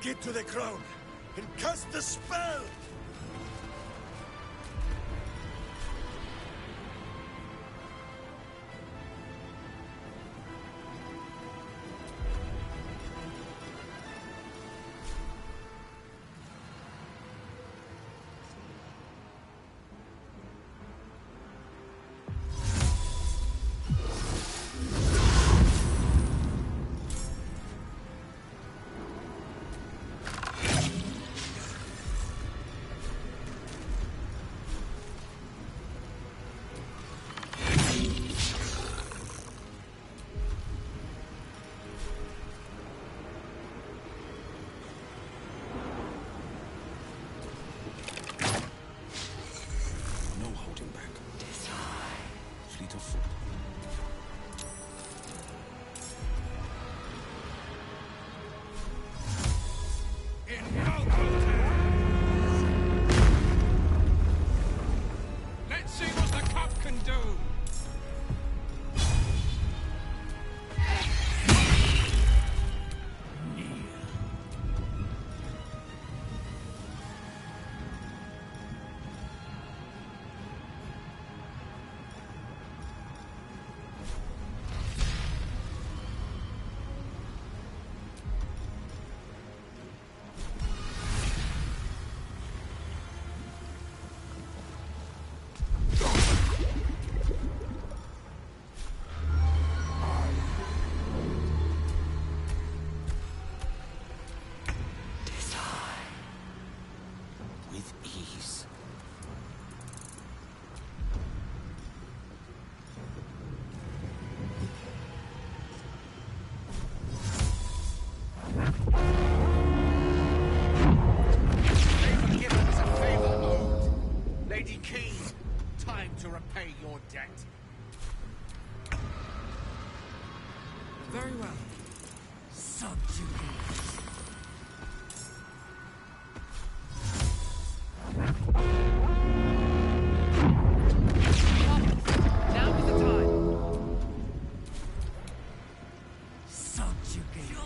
Get to the crown and cast the spell! Let's see what the cup can do! Very well. Subjugate. Now is the time. Subjugate.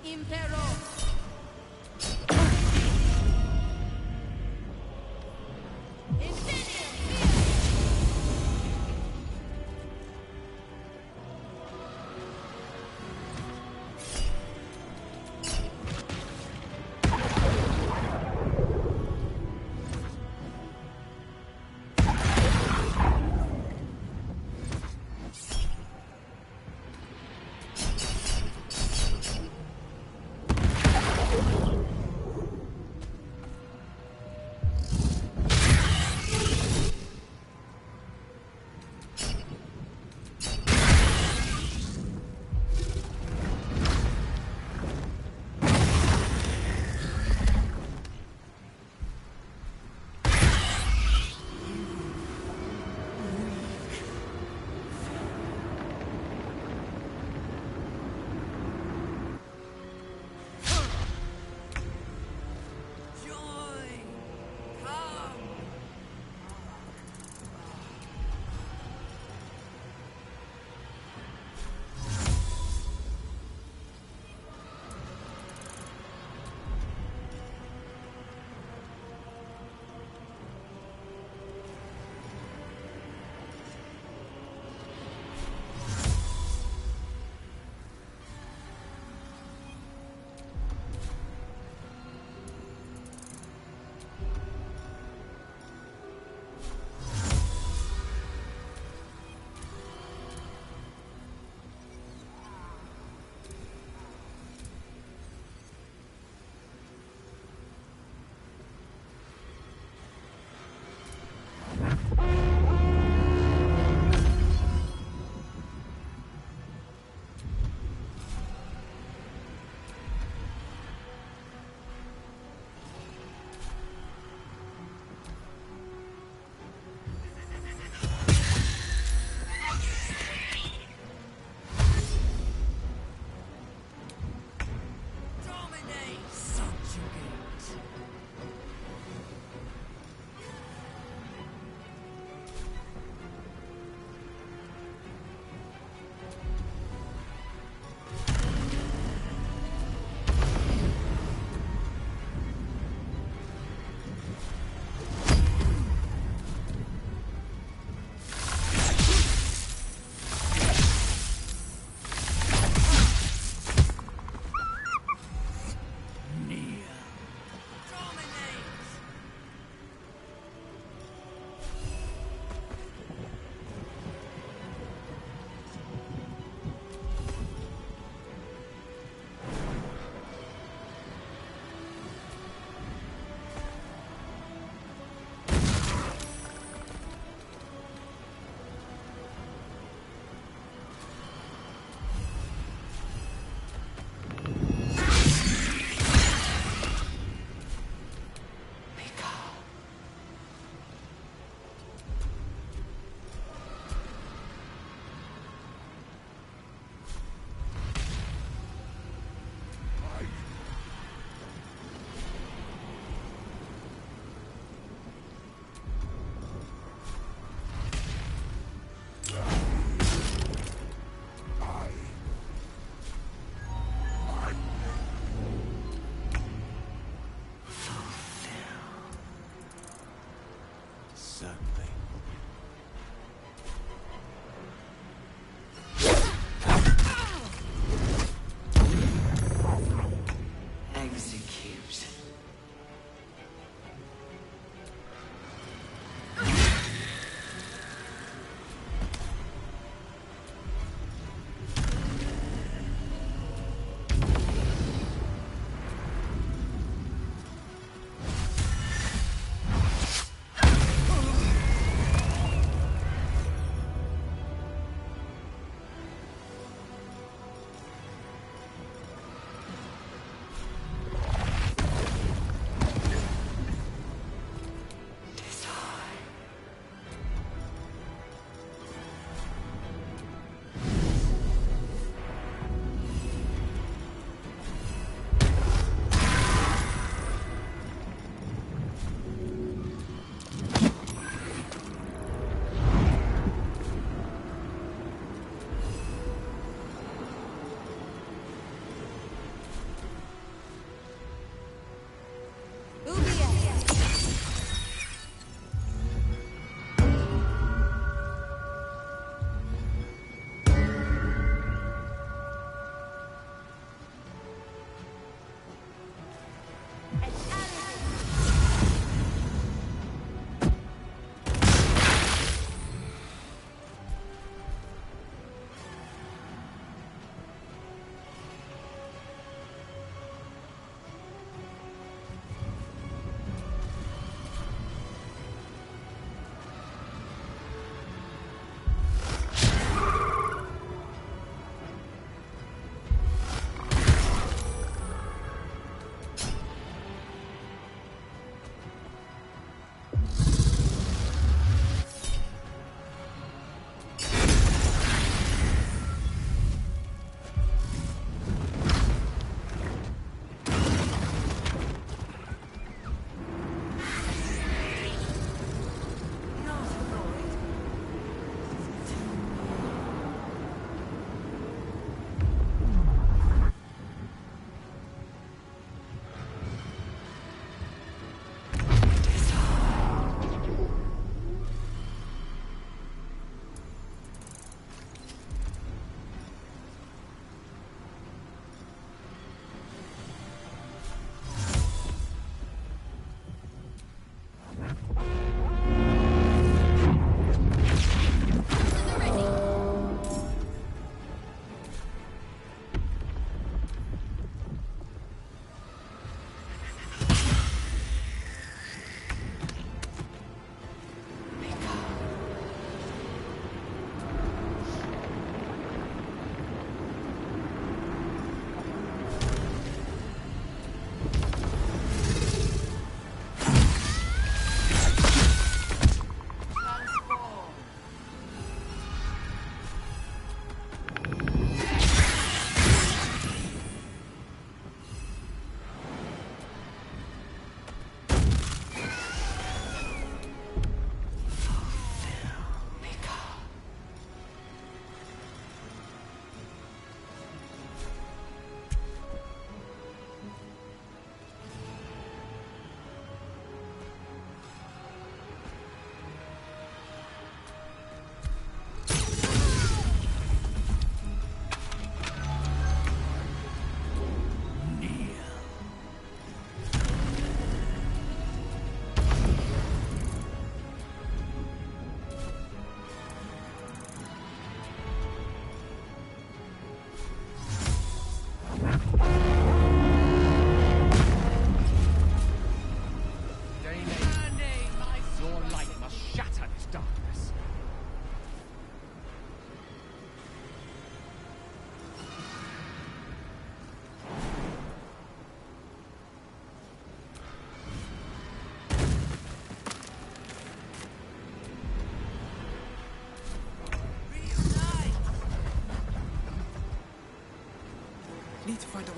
Impero.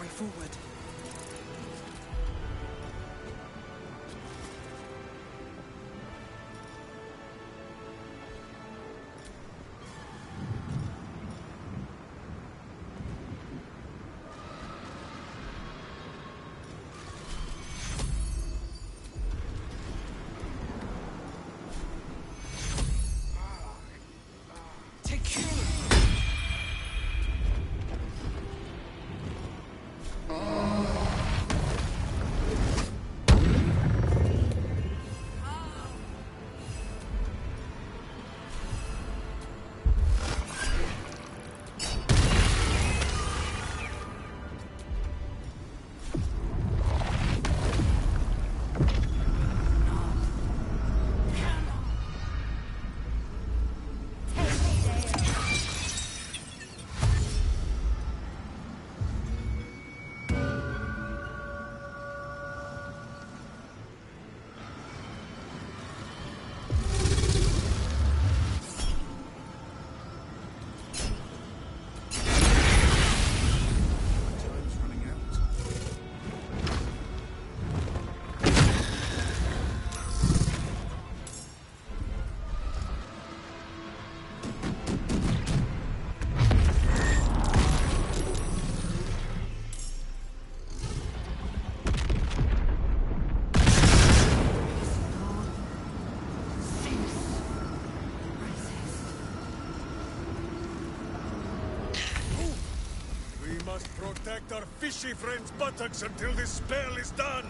way forward. Protect our fishy friends' buttocks until this spell is done!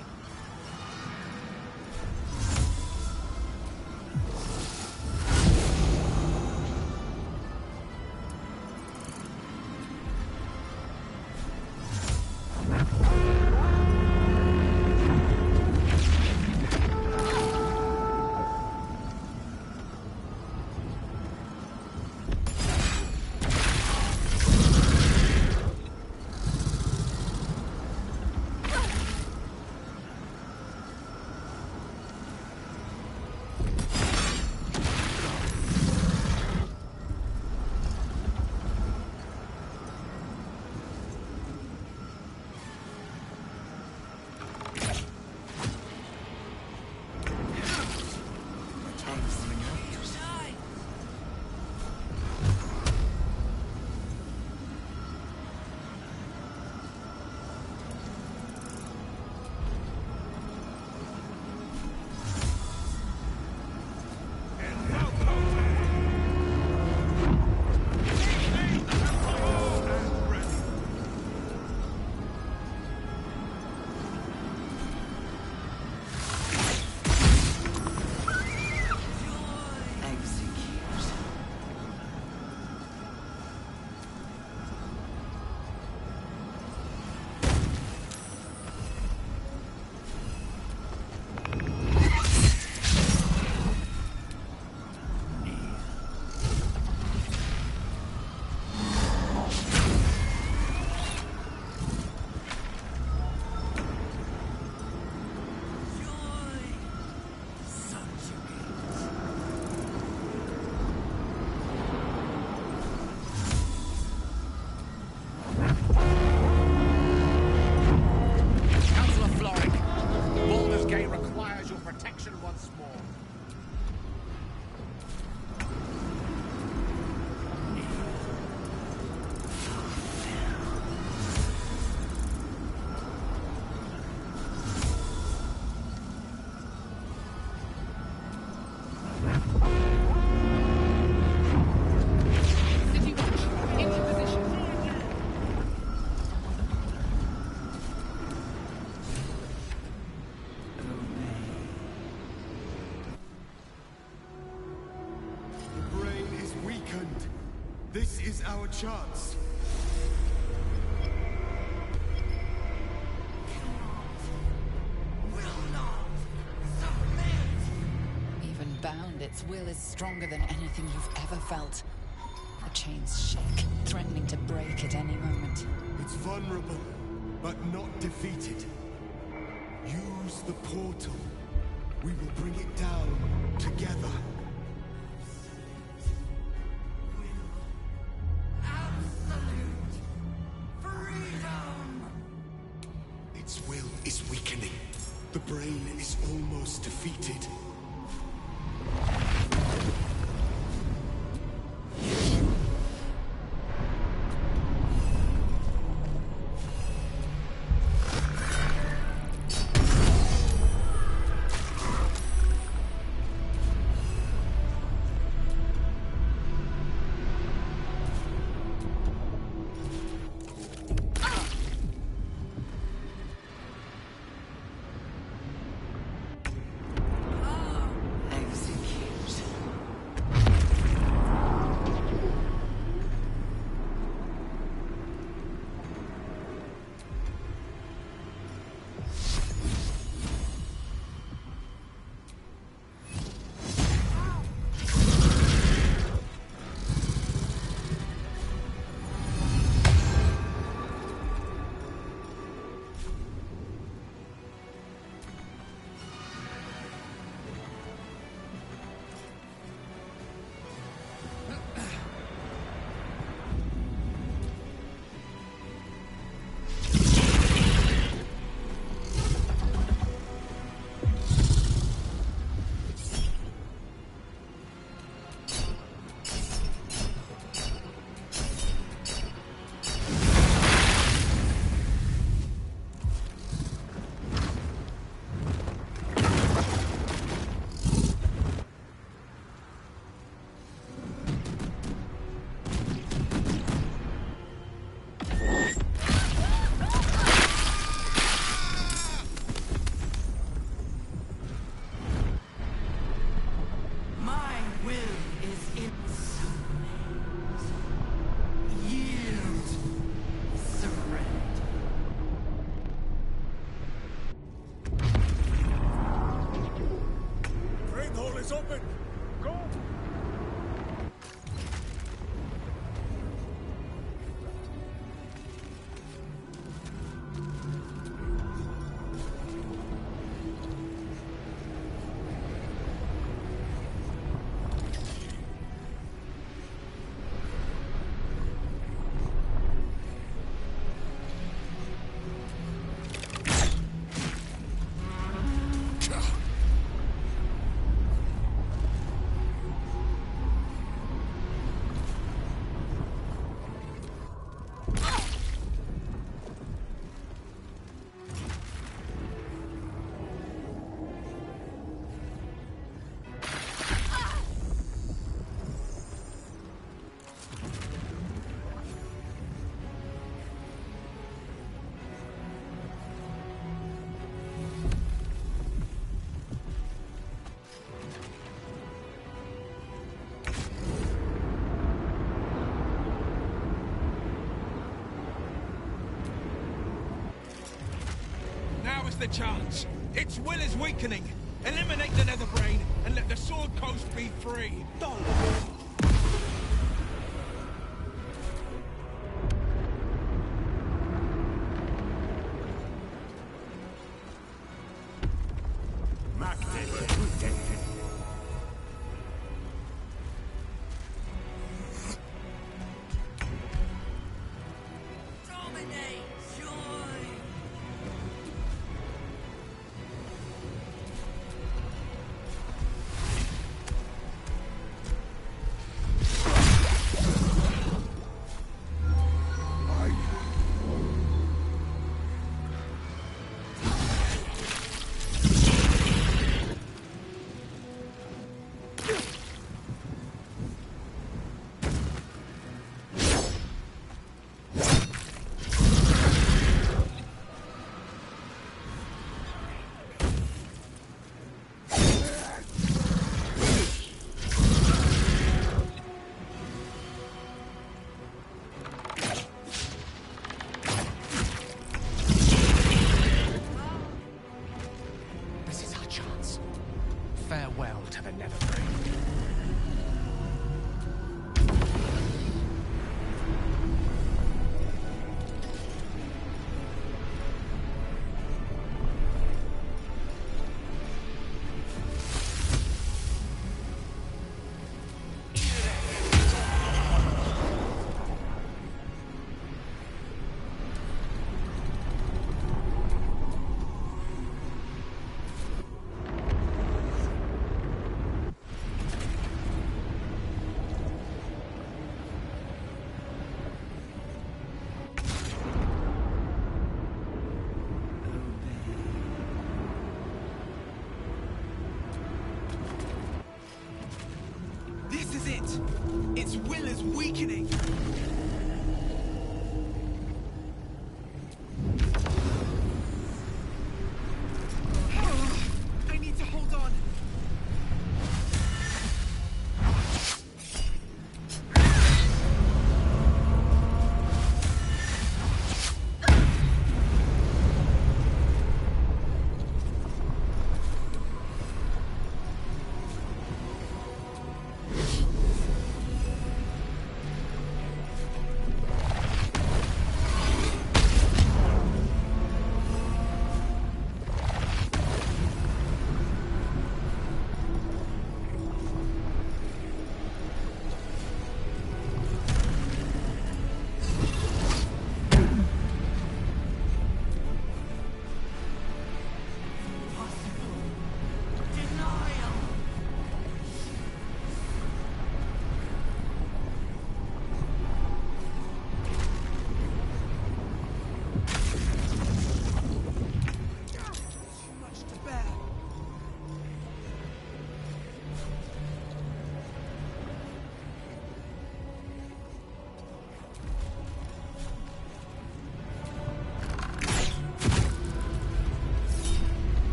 This is our chance. Even bound, its will is stronger than anything you've ever felt. The chains shake, threatening to break at any moment. It's vulnerable, but not defeated. Use the portal. We will bring it down together. defeated. The chance. Its will is weakening. Eliminate the nether brain and let the Sword Coast be free.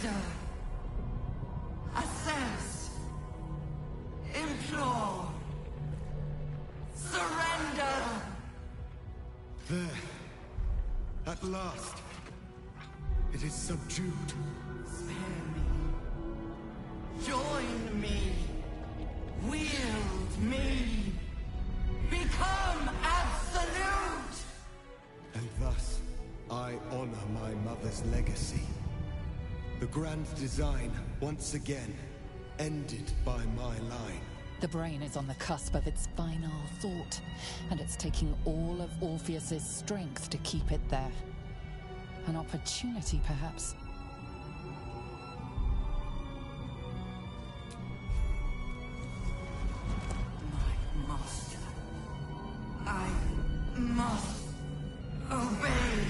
Surrender. Assess. Implore. Surrender! There. At last. It is subdued. Spare me. Join me. Wield me. Become absolute! And thus, I honor my mother's legacy. The grand design, once again, ended by my line. The brain is on the cusp of its final thought, and it's taking all of Orpheus's strength to keep it there. An opportunity, perhaps. My master. I must obey.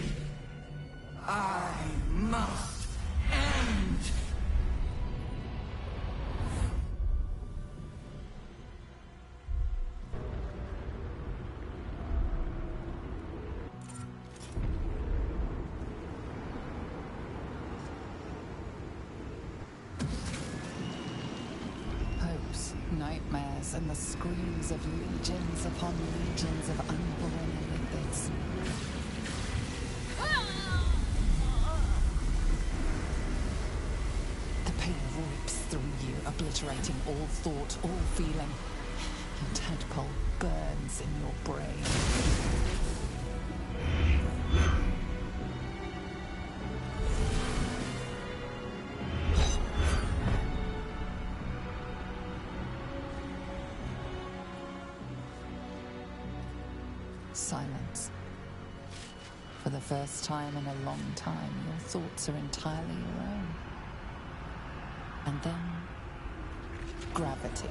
I must end. Hopes, nightmares, and the screams of legions upon legions of unborn Olympics. The pain rips through you, obliterating all thought, all feeling. Your tadpole burns in your brain. Silence. For the first time in a long time, your thoughts are entirely your own. And then, gravity.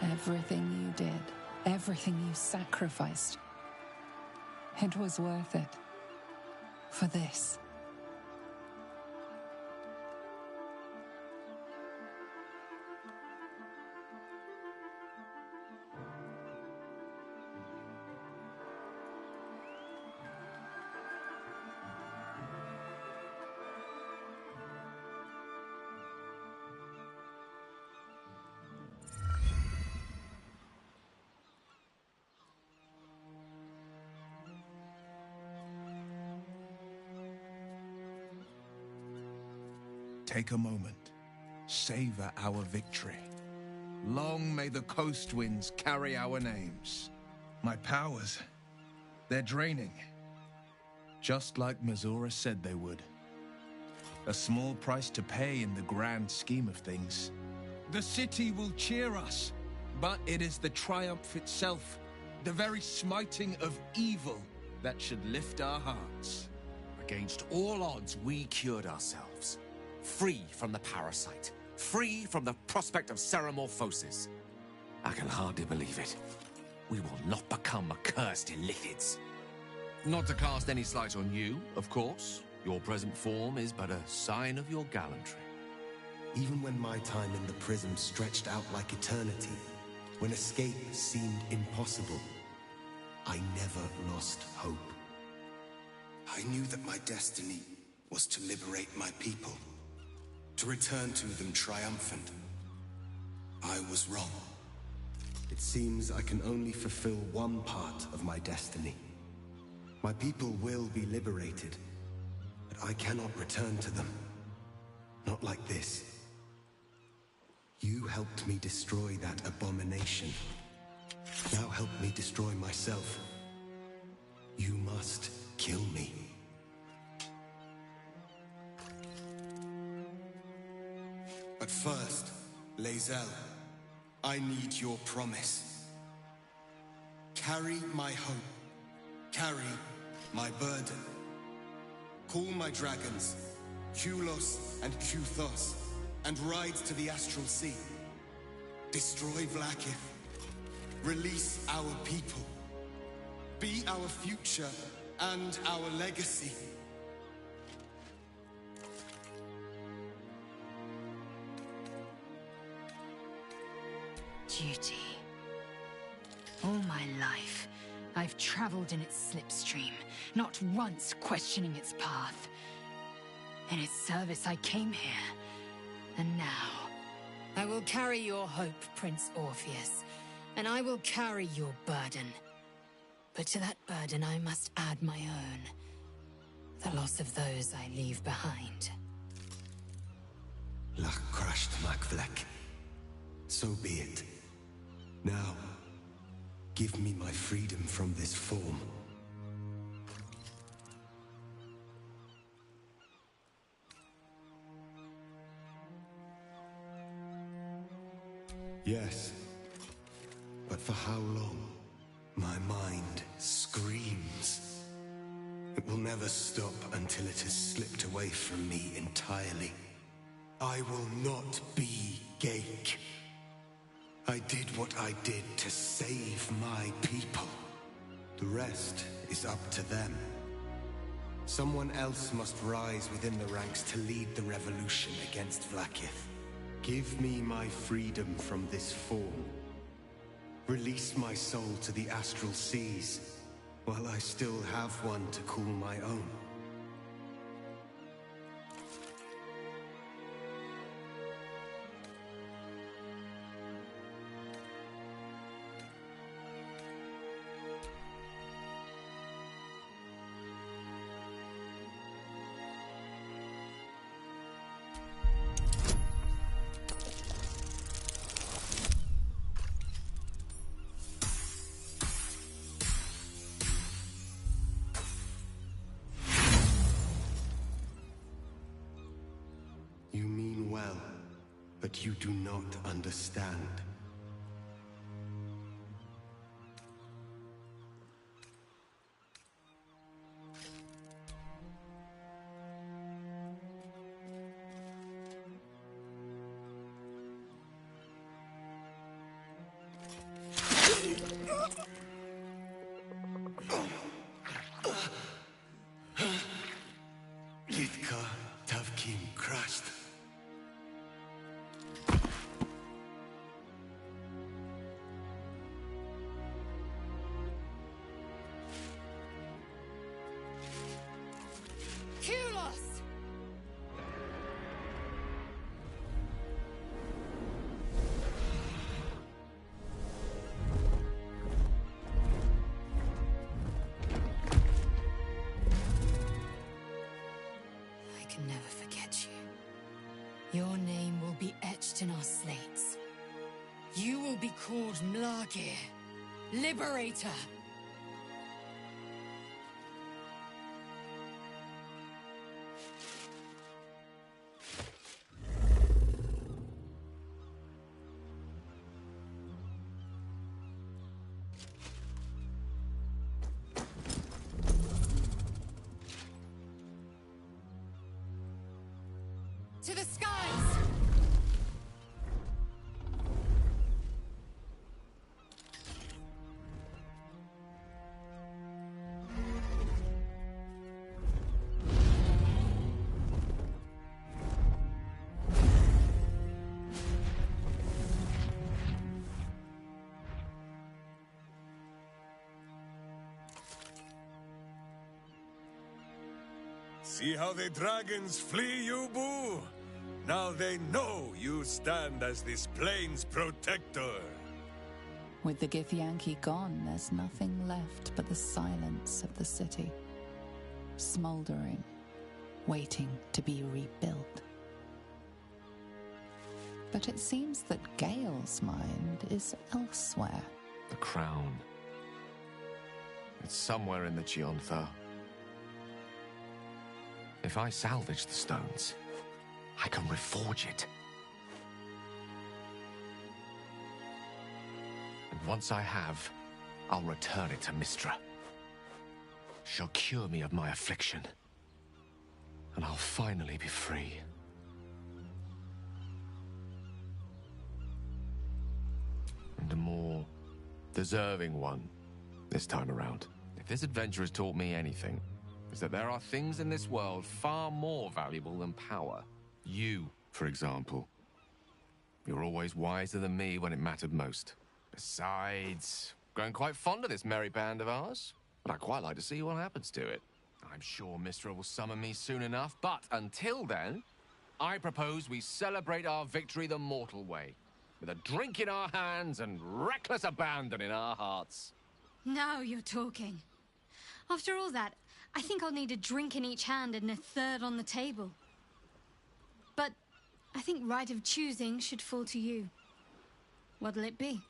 Everything you did, everything you sacrificed, it was worth it. For this. Take a moment. Savor our victory. Long may the coast winds carry our names. My powers, they're draining. Just like Mazora said they would. A small price to pay in the grand scheme of things. The city will cheer us, but it is the triumph itself, the very smiting of evil, that should lift our hearts. Against all odds, we cured ourselves. Free from the parasite. Free from the prospect of ceremorphosis. I can hardly believe it. We will not become accursed illithids. Not to cast any slight on you, of course. Your present form is but a sign of your gallantry. Even when my time in the prism stretched out like eternity, when escape seemed impossible, I never lost hope. I knew that my destiny was to liberate my people, to return to them triumphant. I was wrong. It seems I can only fulfill one part of my destiny. My people will be liberated, but I cannot return to them. Not like this. You helped me destroy that abomination. Now help me destroy myself. You must kill me. But first, Lae'zel, I need your promise. Carry my hope. Carry my burden. Call my dragons, Kulos and Kuthos, and ride to the Astral Sea. Destroy Vlaakith. Release our people. Be our future and our legacy. Duty. All my life, I've traveled in its slipstream, not once questioning its path. In its service I came here, and now I will carry your hope, Prince Orpheus, and I will carry your burden. But to that burden I must add my own. The loss of those I leave behind. Lach crashed Makvlek. So be it. Now, give me my freedom from this form. Yes. But for how long? My mind screams. It will never stop until it has slipped away from me entirely. I will not be Ghaik. I did what I did to save my people. The rest is up to them. Someone else must rise within the ranks to lead the revolution against Vlaakith. Give me my freedom from this form. Release my soul to the astral seas, while I still have one to call my own. But you do not understand. Gitka Tavkim crushed. Kulos! I can never forget you. Your name will be etched in our slates. You will be called Mlagir, Liberator. To the skies! See how the dragons flee you, Boo? Now they know you stand as this plane's protector. With the Githyanki gone, there's nothing left but the silence of the city. Smouldering, waiting to be rebuilt. But it seems that Gale's mind is elsewhere. The crown. It's somewhere in the Giontha. If I salvage the stones, I can reforge it. And once I have, I'll return it to Mistra. She'll cure me of my affliction. And I'll finally be free. And a more deserving one this time around. If this adventure has taught me anything, is that there are things in this world far more valuable than power. You, for example. You're always wiser than me when it mattered most. Besides, grown quite fond of this merry band of ours, and I'd quite like to see what happens to it. I'm sure Mistra will summon me soon enough, but until then, I propose we celebrate our victory the mortal way, with a drink in our hands and reckless abandon in our hearts. Now you're talking. After all that, I think I'll need a drink in each hand and a third on the table. But I think right of choosing should fall to you. What'll it be?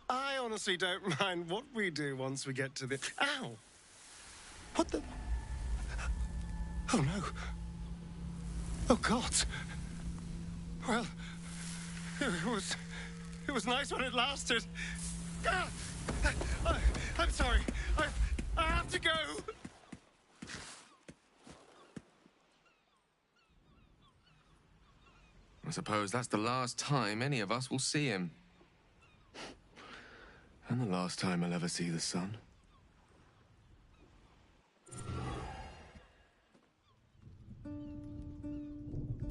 I honestly don't mind what we do once we get to the... Ow! What the... Oh, no. Oh, God. Well, it was nice when it lasted. Ah! I'm sorry. I have to go. I suppose that's the last time any of us will see him. And the last time I'll ever see the sun.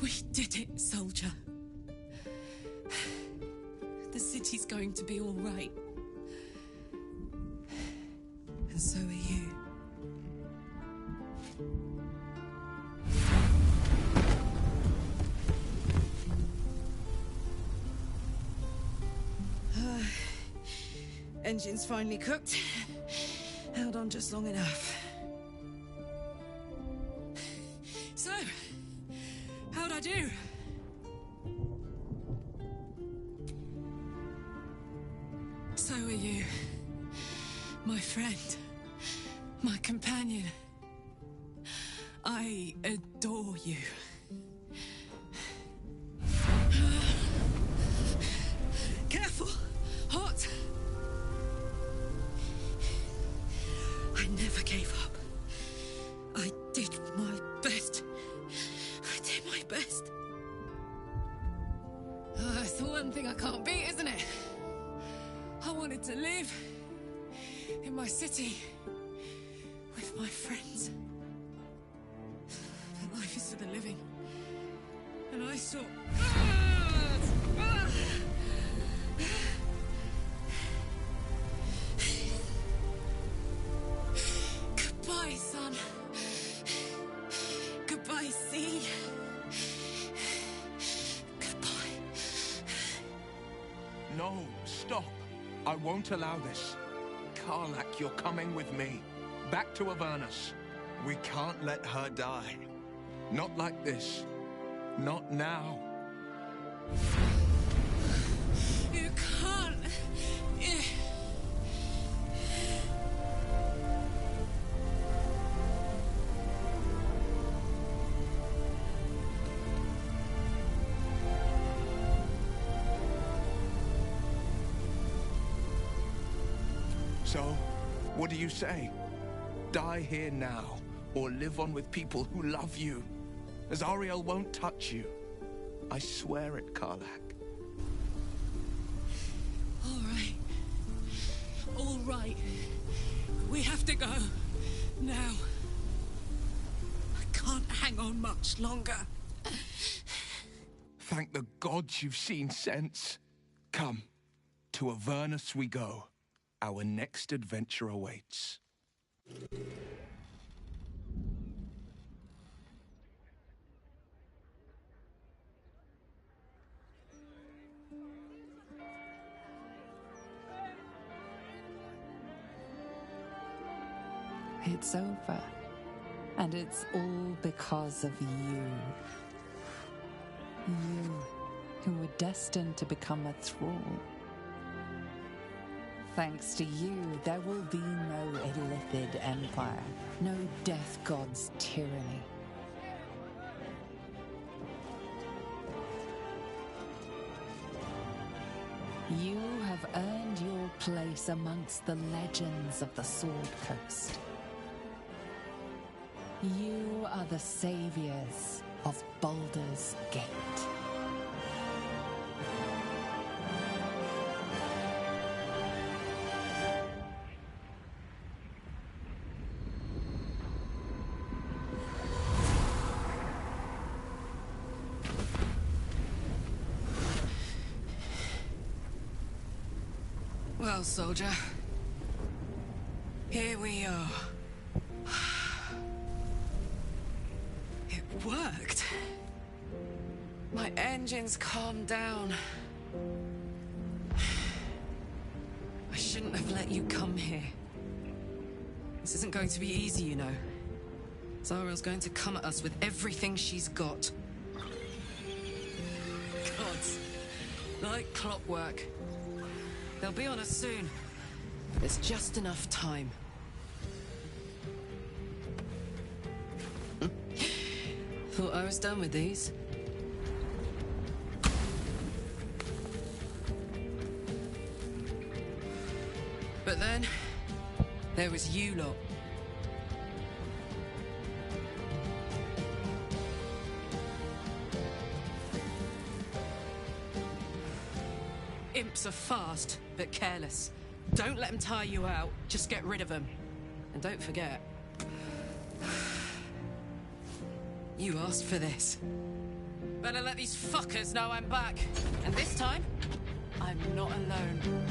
We did it, soldier. The city's going to be all right. And so are you. Engine's finally cooked. Held on just long enough. So, how'd I do? So are you. My friend. My companion. I adore you. Careful! Hot! I never gave up. I did my best. I did my best. the one thing I can't beat, isn't it? I wanted to live in my city with my friends. But life is for the living. And I saw... Goodbye, son. Goodbye, sea. Goodbye. No, stop. I won't allow this. Karlak, you're coming with me. Back to Avernus. We can't let her die. Not like this. Not now. You can't. So, what do you say? Die here now, or live on with people who love you. Azariel won't touch you. I swear it, Karlak. All right. All right. We have to go. Now. I can't hang on much longer. Thank the gods you've seen sense. Come, to Avernus we go. Our next adventure awaits. It's over. And it's all because of you. You, who were destined to become a thrall. Thanks to you, there will be no Illithid empire, no death god's tyranny. You have earned your place amongst the legends of the Sword Coast. You are the saviors of Baldur's Gate. Well, soldier. Here we are. It worked. My engines calmed down. I shouldn't have let you come here. This isn't going to be easy, you know. Zariel's going to come at us with everything she's got. Gods. Like clockwork. They'll be on us soon. But there's just enough time. Thought I was done with these. But then, there was you lot. Imps are fast, but careless. Don't let them tire you out, just get rid of them. And don't forget, you asked for this. Better let these fuckers know I'm back. And this time, I'm not alone.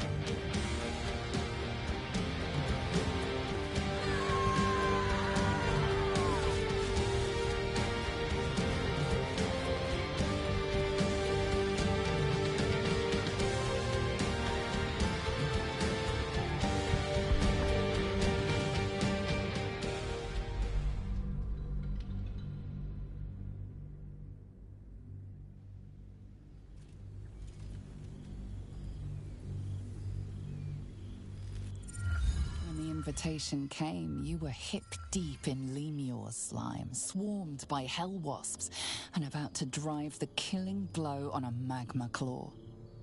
Invitation came, you were hip-deep in Lemur's slime, swarmed by hell wasps, and about to drive the killing blow on a magma claw.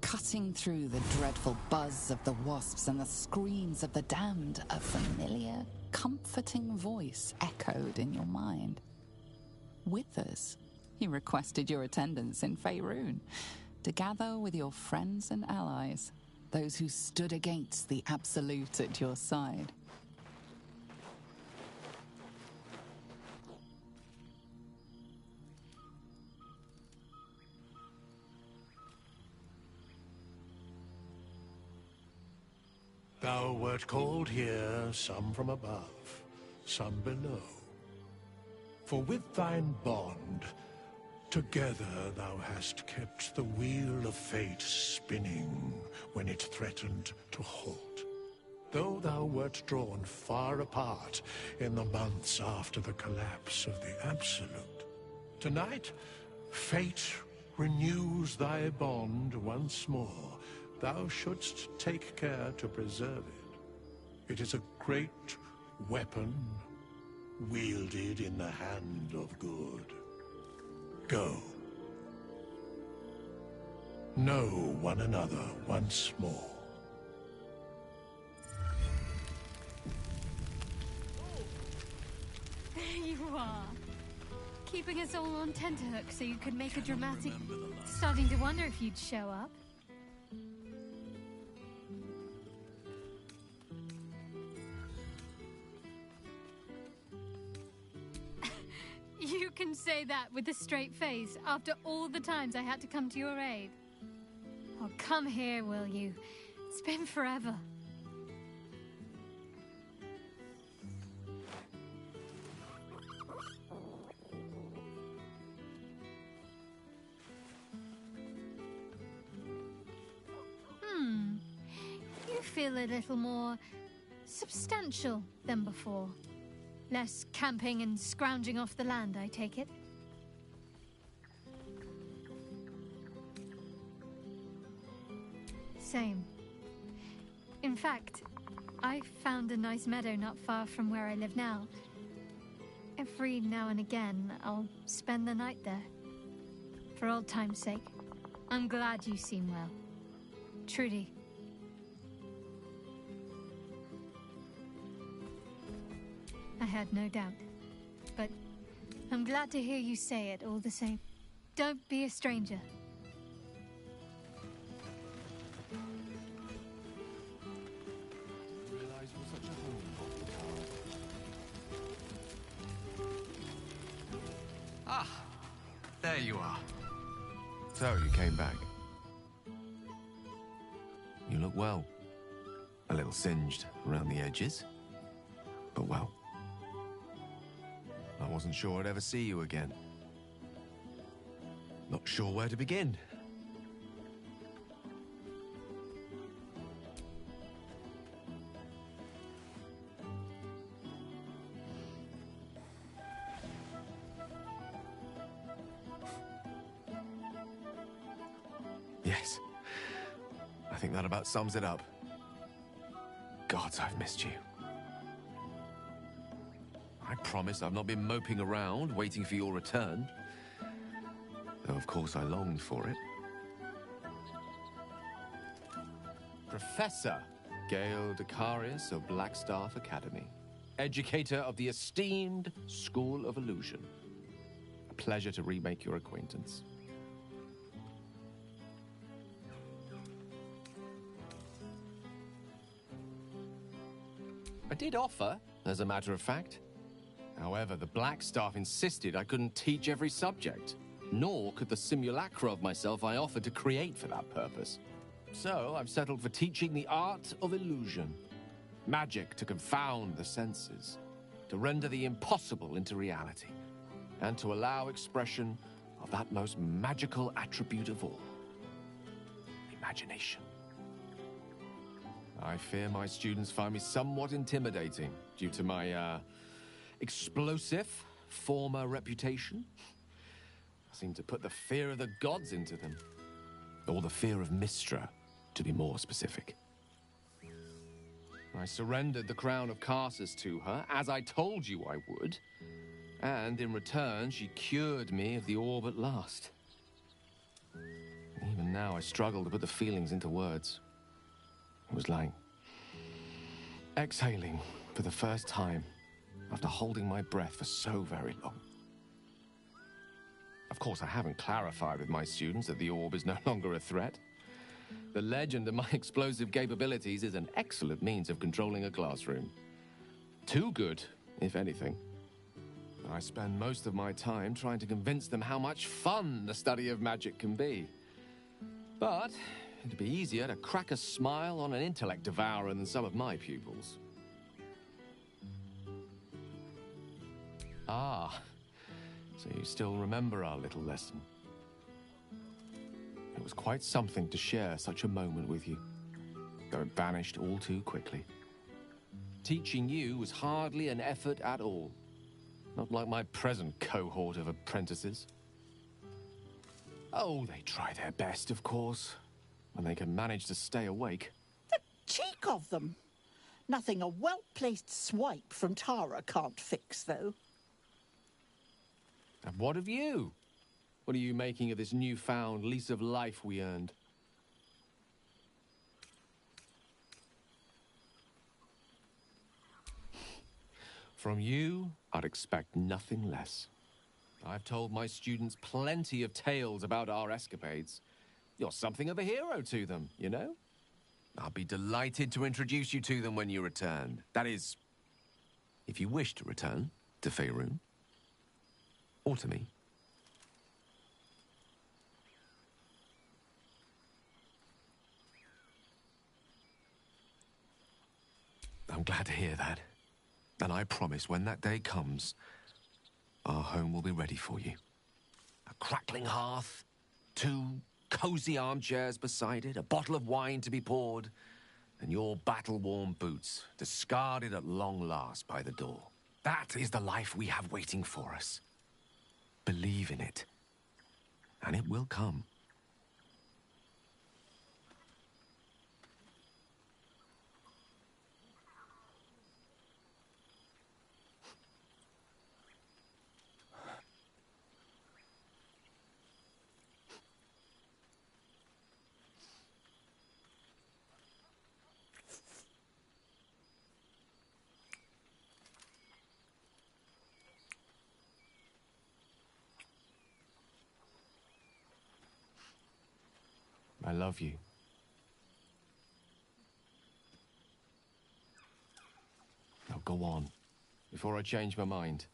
Cutting through the dreadful buzz of the wasps and the screams of the damned, a familiar, comforting voice echoed in your mind. Withers, he requested your attendance in Faerun, to gather with your friends and allies, those who stood against the Absolute at your side. Thou wert called here, some from above, some below. For with thine bond, together thou hast kept the wheel of fate spinning when it threatened to halt. Though thou wert drawn far apart in the months after the collapse of the Absolute, tonight, fate renews thy bond once more. Thou shouldst take care to preserve it. It is a great weapon, wielded in the hand of good. Go. Know one another once more. There you are. Keeping us all on tenterhooks so you could make a dramatic... Starting to wonder if you'd show up. You can say that with a straight face after all the times I had to come to your aid. Oh, come here, will you? It's been forever. You feel a little more substantial than before. Less camping and scrounging off the land, I take it? Same. In fact, I found a nice meadow not far from where I live now. Every now and again, I'll spend the night there. For old time's sake. I'm glad you seem well. Trudy. I had no doubt. But I'm glad to hear you say it all the same. Don't be a stranger. Ah, there you are. So, you came back. You look well. A little singed around the edges, but well. I wasn't sure I'd ever see you again. Not sure where to begin. Yes. I think that about sums it up. Gods, I've missed you. I promise I've not been moping around, waiting for your return. Though, of course, I longed for it. Professor Gale Decarius of Blackstaff Academy. Educator of the esteemed School of Illusion. A pleasure to remake your acquaintance. I did offer, as a matter of fact. However, the Blackstaff insisted I couldn't teach every subject, nor could the simulacra of myself I offered to create for that purpose. So I've settled for teaching the art of illusion. Magic to confound the senses, to render the impossible into reality, and to allow expression of that most magical attribute of all, imagination. I fear my students find me somewhat intimidating due to my, explosive former reputation. I seem to put the fear of the gods into them. Or the fear of Mystra, to be more specific. I surrendered the crown of Carsus to her, as I told you I would. And in return, she cured me of the orb at last. Even now, I struggle to put the feelings into words. It was like exhaling for the first time after holding my breath for so very long. A Of course, I haven't clarified with my students that the orb is no longer a threat. The legend of my explosive capabilities is an excellent means of controlling a classroom. Too good, if anything. I spend most of my time trying to convince them how much fun the study of magic can be. But it'd be easier to crack a smile on an intellect devourer than some of my pupils. Ah, so you still remember our little lesson. It was quite something to share such a moment with you, though it vanished all too quickly. Teaching you was hardly an effort at all. Not like my present cohort of apprentices. Oh, they try their best, of course, when they can manage to stay awake. The cheek of them! Nothing a well-placed swipe from Tara can't fix, though. And what of you? What are you making of this newfound lease of life we earned? From you, I'd expect nothing less. I've told my students plenty of tales about our escapades. You're something of a hero to them, you know? I'll be delighted to introduce you to them when you return. That is, if you wish to return to Faerun. Or to me. I'm glad to hear that. And I promise when that day comes, our home will be ready for you. A crackling hearth, 2 cozy armchairs beside it, a bottle of wine to be poured, and your battle-worn boots discarded at long last by the door. That is the life we have waiting for us. Believe in it, and it will come. I love you. Now go on, before I change my mind.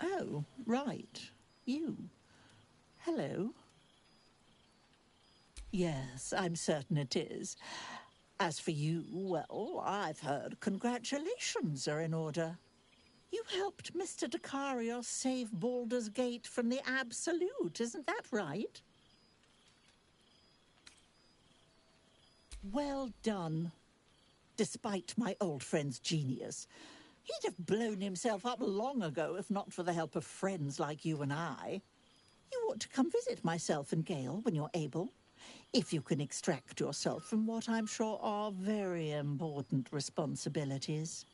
Oh, right. You. Hello. Yes, I'm certain it is. As for you, well, I've heard congratulations are in order. You helped Mr. Dicarios save Baldur's Gate from the Absolute, isn't that right? Well done. Despite my old friend's genius, he'd have blown himself up long ago if not for the help of friends like you and I. You ought to come visit myself and Gale when you're able, if you can extract yourself from what I'm sure are very important responsibilities.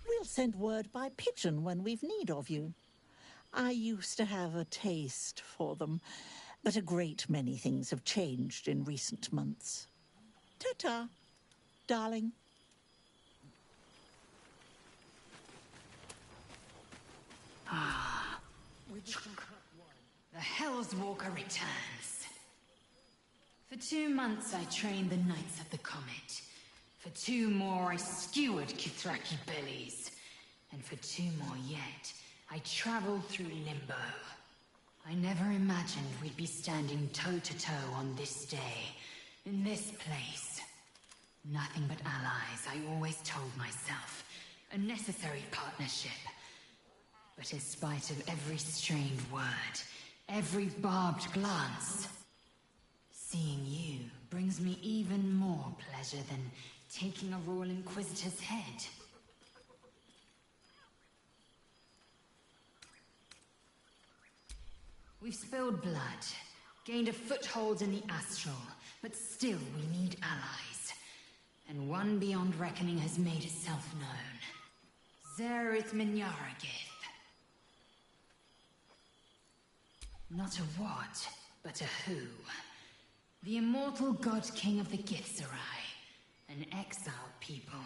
We'll send word by pigeon when we've need of you. I used to have a taste for them, but a great many things have changed in recent months. Ta-ta, darling. Ah, the Hell's Walker returns. For 2 months I trained the Knights of the Comet. For 2 more I skewered Kithraki bellies. And for 2 more yet, I traveled through Limbo. I never imagined we'd be standing toe-to-toe on this day, in this place. Nothing but allies, I always told myself. A necessary partnership. But in spite of every strained word, every barbed glance, seeing you brings me even more pleasure than taking a Royal Inquisitor's head. We've spilled blood, gained a foothold in the Astral, but still we need allies. And one beyond reckoning has made itself known. Zerith Minyaragith. Not a what, but a who. The immortal God King of the Githzerai, an exiled people,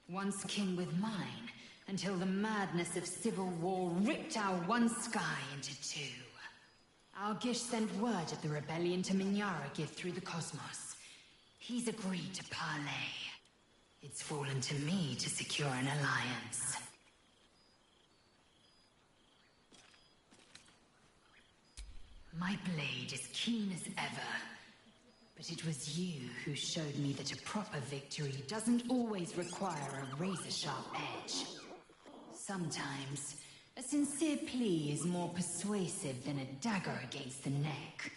once kin with mine, until the madness of civil war ripped our one sky into two. Algish sent word of the rebellion to Minyaragith through the cosmos. He's agreed to parley. It's fallen to me to secure an alliance. My blade is keen as ever. But it was you who showed me that a proper victory doesn't always require a razor-sharp edge. Sometimes, a sincere plea is more persuasive than a dagger against the neck.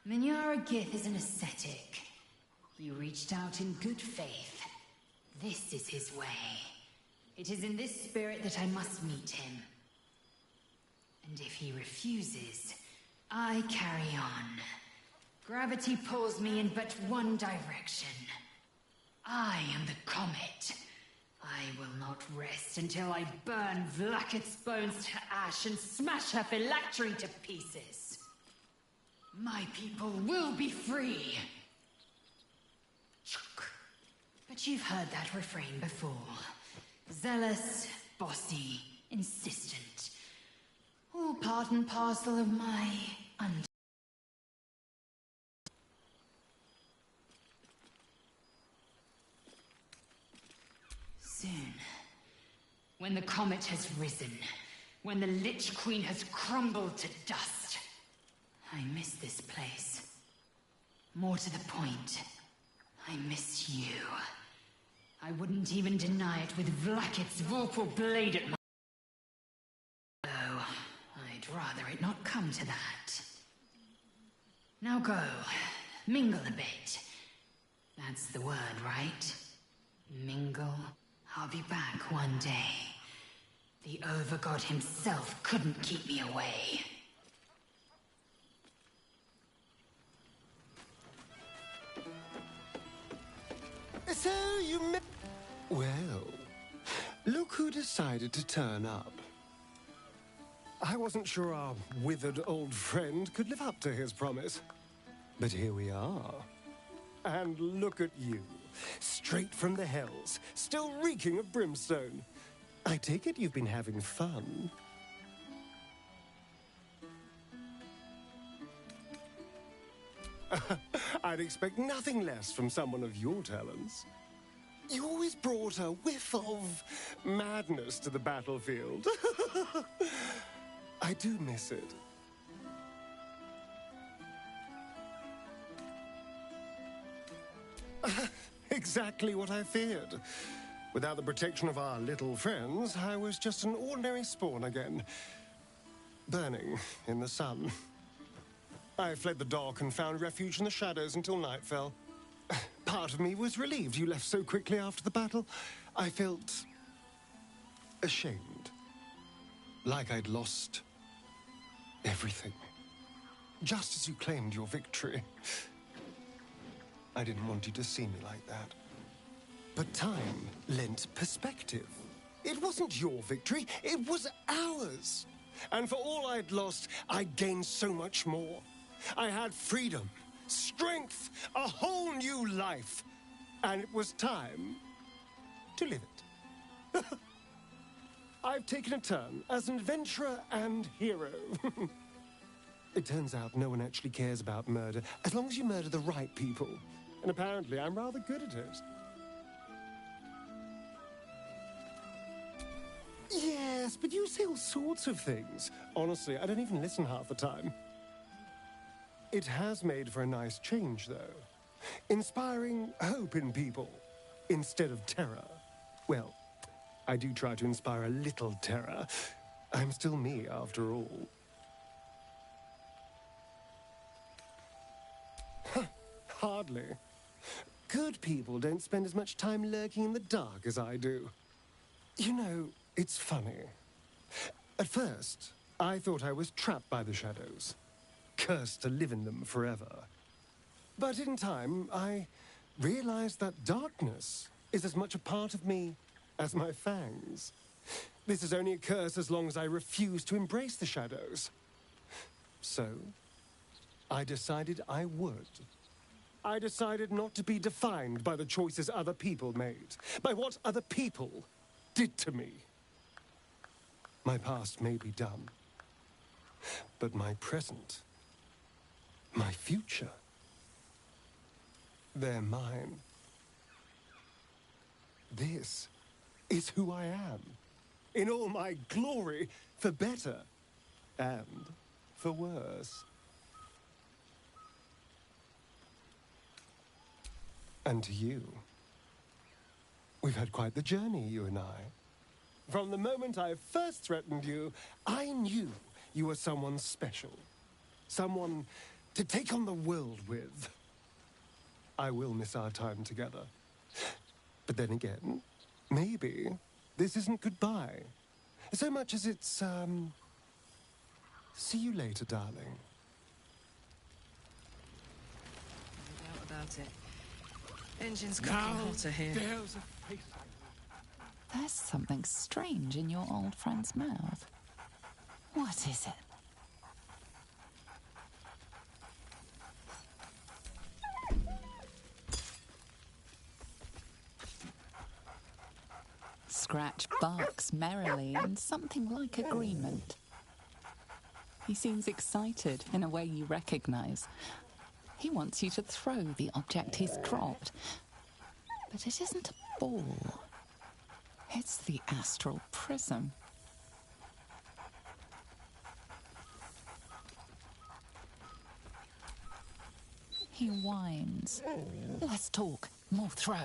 Minyaragith is an ascetic. He reached out in good faith. This is his way. It is in this spirit that I must meet him. And if he refuses, I carry on. Gravity pulls me in but one direction. I am the comet. I will not rest until I burn Vlaakith's bones to ash and smash her phylactery to pieces. My people will be free. But you've heard that refrain before. Zealous, bossy, insistent. All part and parcel of my Soon, when the comet has risen, when the Lich Queen has crumbled to dust, I miss this place. More to the point, I miss you. I wouldn't even deny it with Vlaakith's vorpal blade at my... Oh, I'd rather it not come to that. Now go, mingle a bit. That's the word, right? Mingle. I'll be back one day. The Overgod himself couldn't keep me away. So you met... Well, look who decided to turn up. I wasn't sure our withered old friend could live up to his promise. But here we are. And look at you. Straight from the hells, still reeking of brimstone. I take it you've been having fun. I'd expect nothing less from someone of your talents. You always brought a whiff of madness to the battlefield. I do miss it. Exactly what I feared. Without the protection of our little friends, I was just an ordinary spawn again. Burning in the sun. I fled the dock and found refuge in the shadows until night fell. Part of me was relieved you left so quickly after the battle. I felt... ashamed. Like I'd lost... everything. Just as you claimed your victory. I didn't want you to see me like that. But time lent perspective. It wasn't your victory, it was ours. And for all I'd lost, I'd gained so much more. I had freedom, strength, a whole new life. And it was time to live it. I've taken a turn as an adventurer and hero. It turns out no one actually cares about murder, as long as you murder the right people. And apparently I'm rather good at it. Yes, but you say all sorts of things. Honestly, I don't even listen half the time. It has made for a nice change, though. Inspiring hope in people, instead of terror. Well, I do try to inspire a little terror. I'm still me, after all. Hardly. Good people don't spend as much time lurking in the dark as I do. You know, it's funny. At first, I thought I was trapped by the shadows, cursed to live in them forever. But in time, I realized that darkness is as much a part of me as my fangs. This is only a curse as long as I refuse to embrace the shadows. So, I decided I would. I decided not to be defined by the choices other people made, by what other people did to me. My past may be dumb, but my present, my future, they're mine. This is who I am, in all my glory, for better and for worse. And to you, we've had quite the journey, you and I. From the moment I first threatened you, I knew you were someone special. Someone to take on the world with. I will miss our time together. But then again, maybe this isn't goodbye. So much as it's, see you later, darling. No doubt about it. Engine's cooking hotter here. There's something strange in your old friend's mouth. What is it? Scratch barks merrily in something like agreement. He seems excited in a way you recognize. He wants you to throw the object he's dropped. But it isn't a ball. It's the astral prism. He whines. Let's talk. More throw.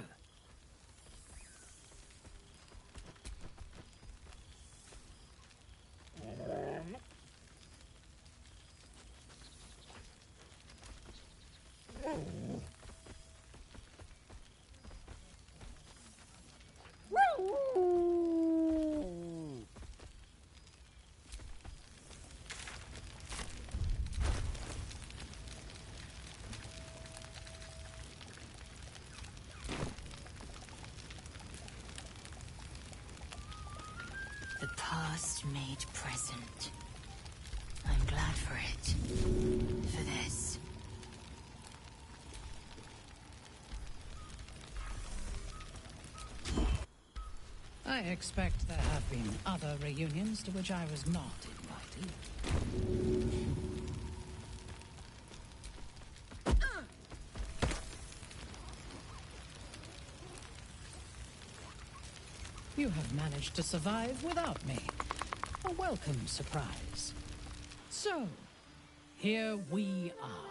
The past made present. I'm glad for it. For this. I expect there have been other reunions to which I was not invited. You have managed to survive without me. A welcome surprise. So, here we are.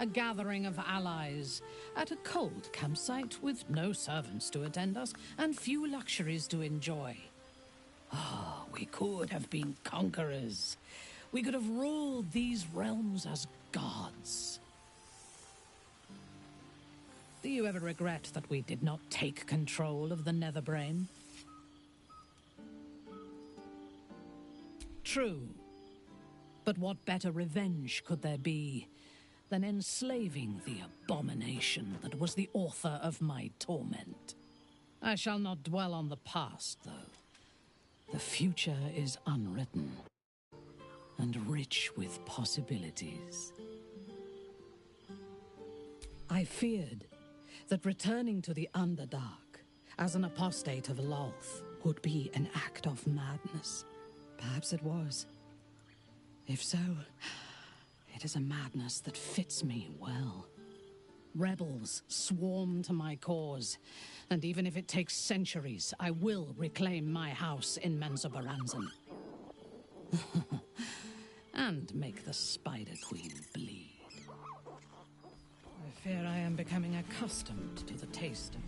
A gathering of allies at a cold campsite with no servants to attend us and few luxuries to enjoy. Ah, we could have been conquerors. We could have ruled these realms as gods. Do you ever regret that we did not take control of the Netherbrain? True. But what better revenge could there be than enslaving the abomination that was the author of my torment? I shall not dwell on the past, though. The future is unwritten and rich with possibilities. I feared that returning to the Underdark as an apostate of Lolth would be an act of madness. Perhaps it was. If so, it is a madness that fits me well. Rebels swarm to my cause, and even if it takes centuries, I will reclaim my house in Menzoberranzan. And make the Spider Queen bleed. I fear I am becoming accustomed to the taste of...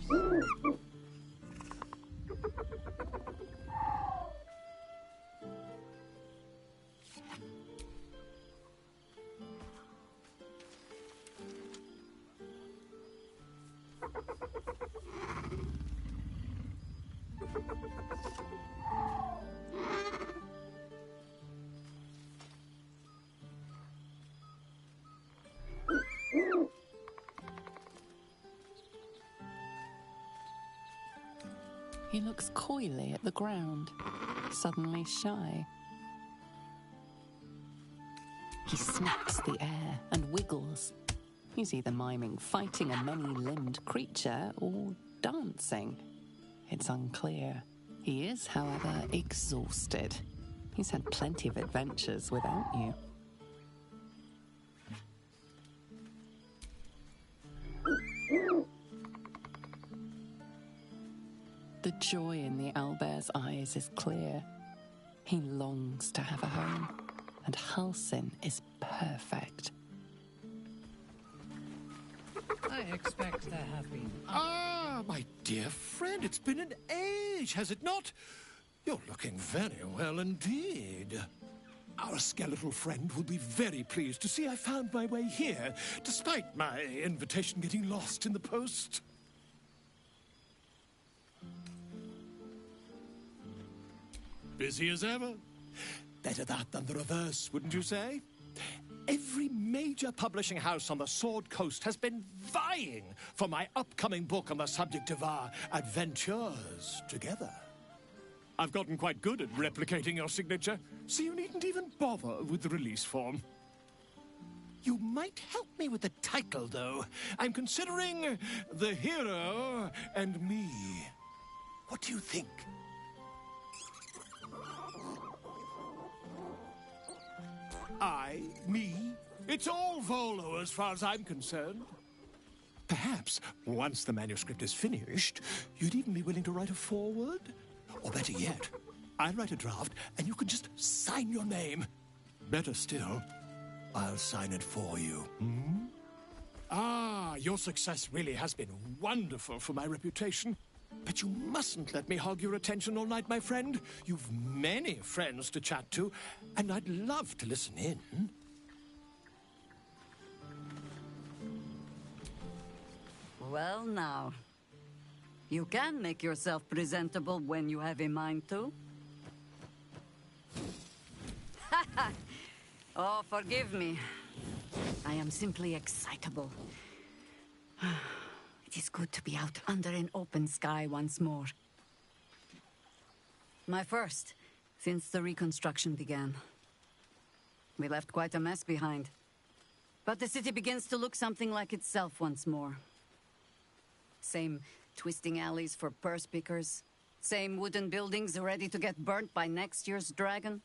He looks coyly at the ground, suddenly shy. He snaps the air and wiggles. He's either miming fighting a many-limbed creature or dancing. It's unclear. He is, however, exhausted. He's had plenty of adventures without you. The joy in the owlbear's eyes is clear. He longs to have a home, and Halsin is perfect. I expect there have been... Ah, my dear friend, it's been an age, has it not? You're looking very well indeed. Our skeletal friend will be very pleased to see I found my way here, despite my invitation getting lost in the post. Busy as ever. Better that than the reverse, wouldn't you say? Every major publishing house on the Sword Coast has been vying for my upcoming book on the subject of our adventures together. I've gotten quite good at replicating your signature, so you needn't even bother with the release form. You might help me with the title, though. I'm considering The Hero and Me. What do you think? I, me, it's all Volo as far as I'm concerned. Perhaps, once the manuscript is finished, you'd even be willing to write a foreword? Or better yet, I'll write a draft and you can just sign your name. Better still, I'll sign it for you. Hmm? Ah, your success really has been wonderful for my reputation. But you mustn't let me hog your attention all night, my friend. You've many friends to chat to, and I'd love to listen in. Well, now. You can make yourself presentable when you have a mind to. Oh, forgive me. I am simply excitable. It is good to be out under an open sky once more. My first, since the reconstruction began. We left quite a mess behind. But the city begins to look something like itself once more. Same twisting alleys for purse pickers. Same wooden buildings ready to get burnt by next year's dragon.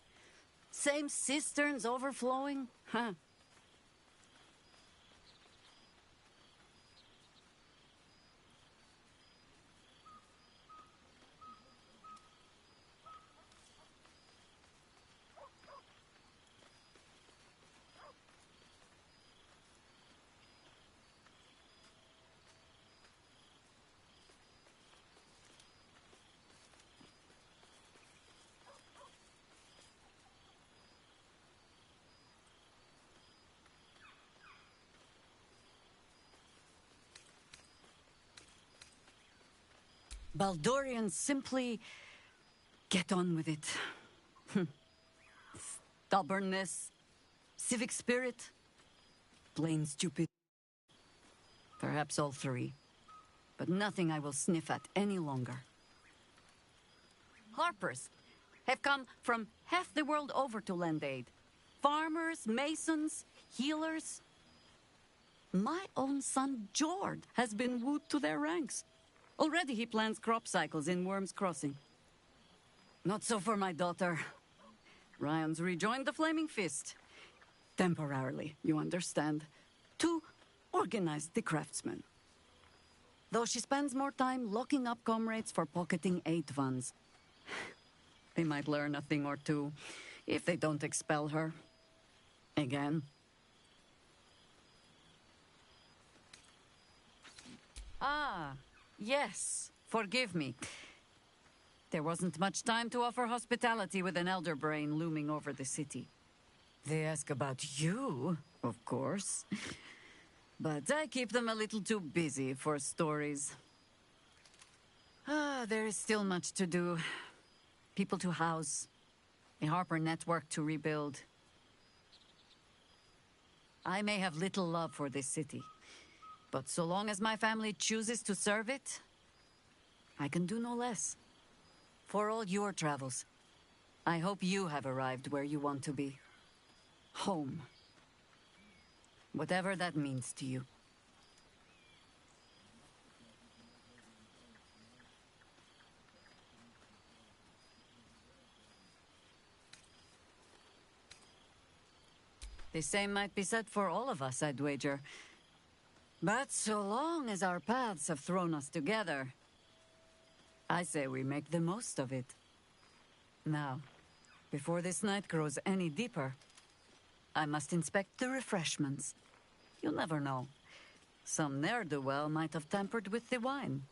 Same cisterns overflowing. Huh. Baldurians simply get on with it. Stubbornness, civic spirit, plain stupid. Perhaps all three, but nothing I will sniff at any longer. Harpers have come from half the world over to lend aid. Farmers, masons, healers. My own son, Jord, has been wooed to their ranks. Already he plans crop cycles in Worm's Crossing. Not so for my daughter. Ryan's rejoined the Flaming Fist. Temporarily, you understand. To organize the craftsmen. Though she spends more time locking up comrades for pocketing aid funds. They might learn a thing or two, if they don't expel her. Again. Ah, yes. Forgive me. There wasn't much time to offer hospitality with an elder brain looming over the city. They ask about you, of course. But I keep them a little too busy for stories. Ah, there is still much to do. People to house. A Harper network to rebuild. I may have little love for this city. But so long as my family chooses to serve it, I can do no less. For all your travels, I hope you have arrived where you want to be. Home, Whatever that means to you. The same might be said for all of us, I'd wager. But so long as our paths have thrown us together, I say we make the most of it. Now, before this night grows any deeper, I must inspect the refreshments. You'll never know. Some ne'er-do-well might have tampered with the wine.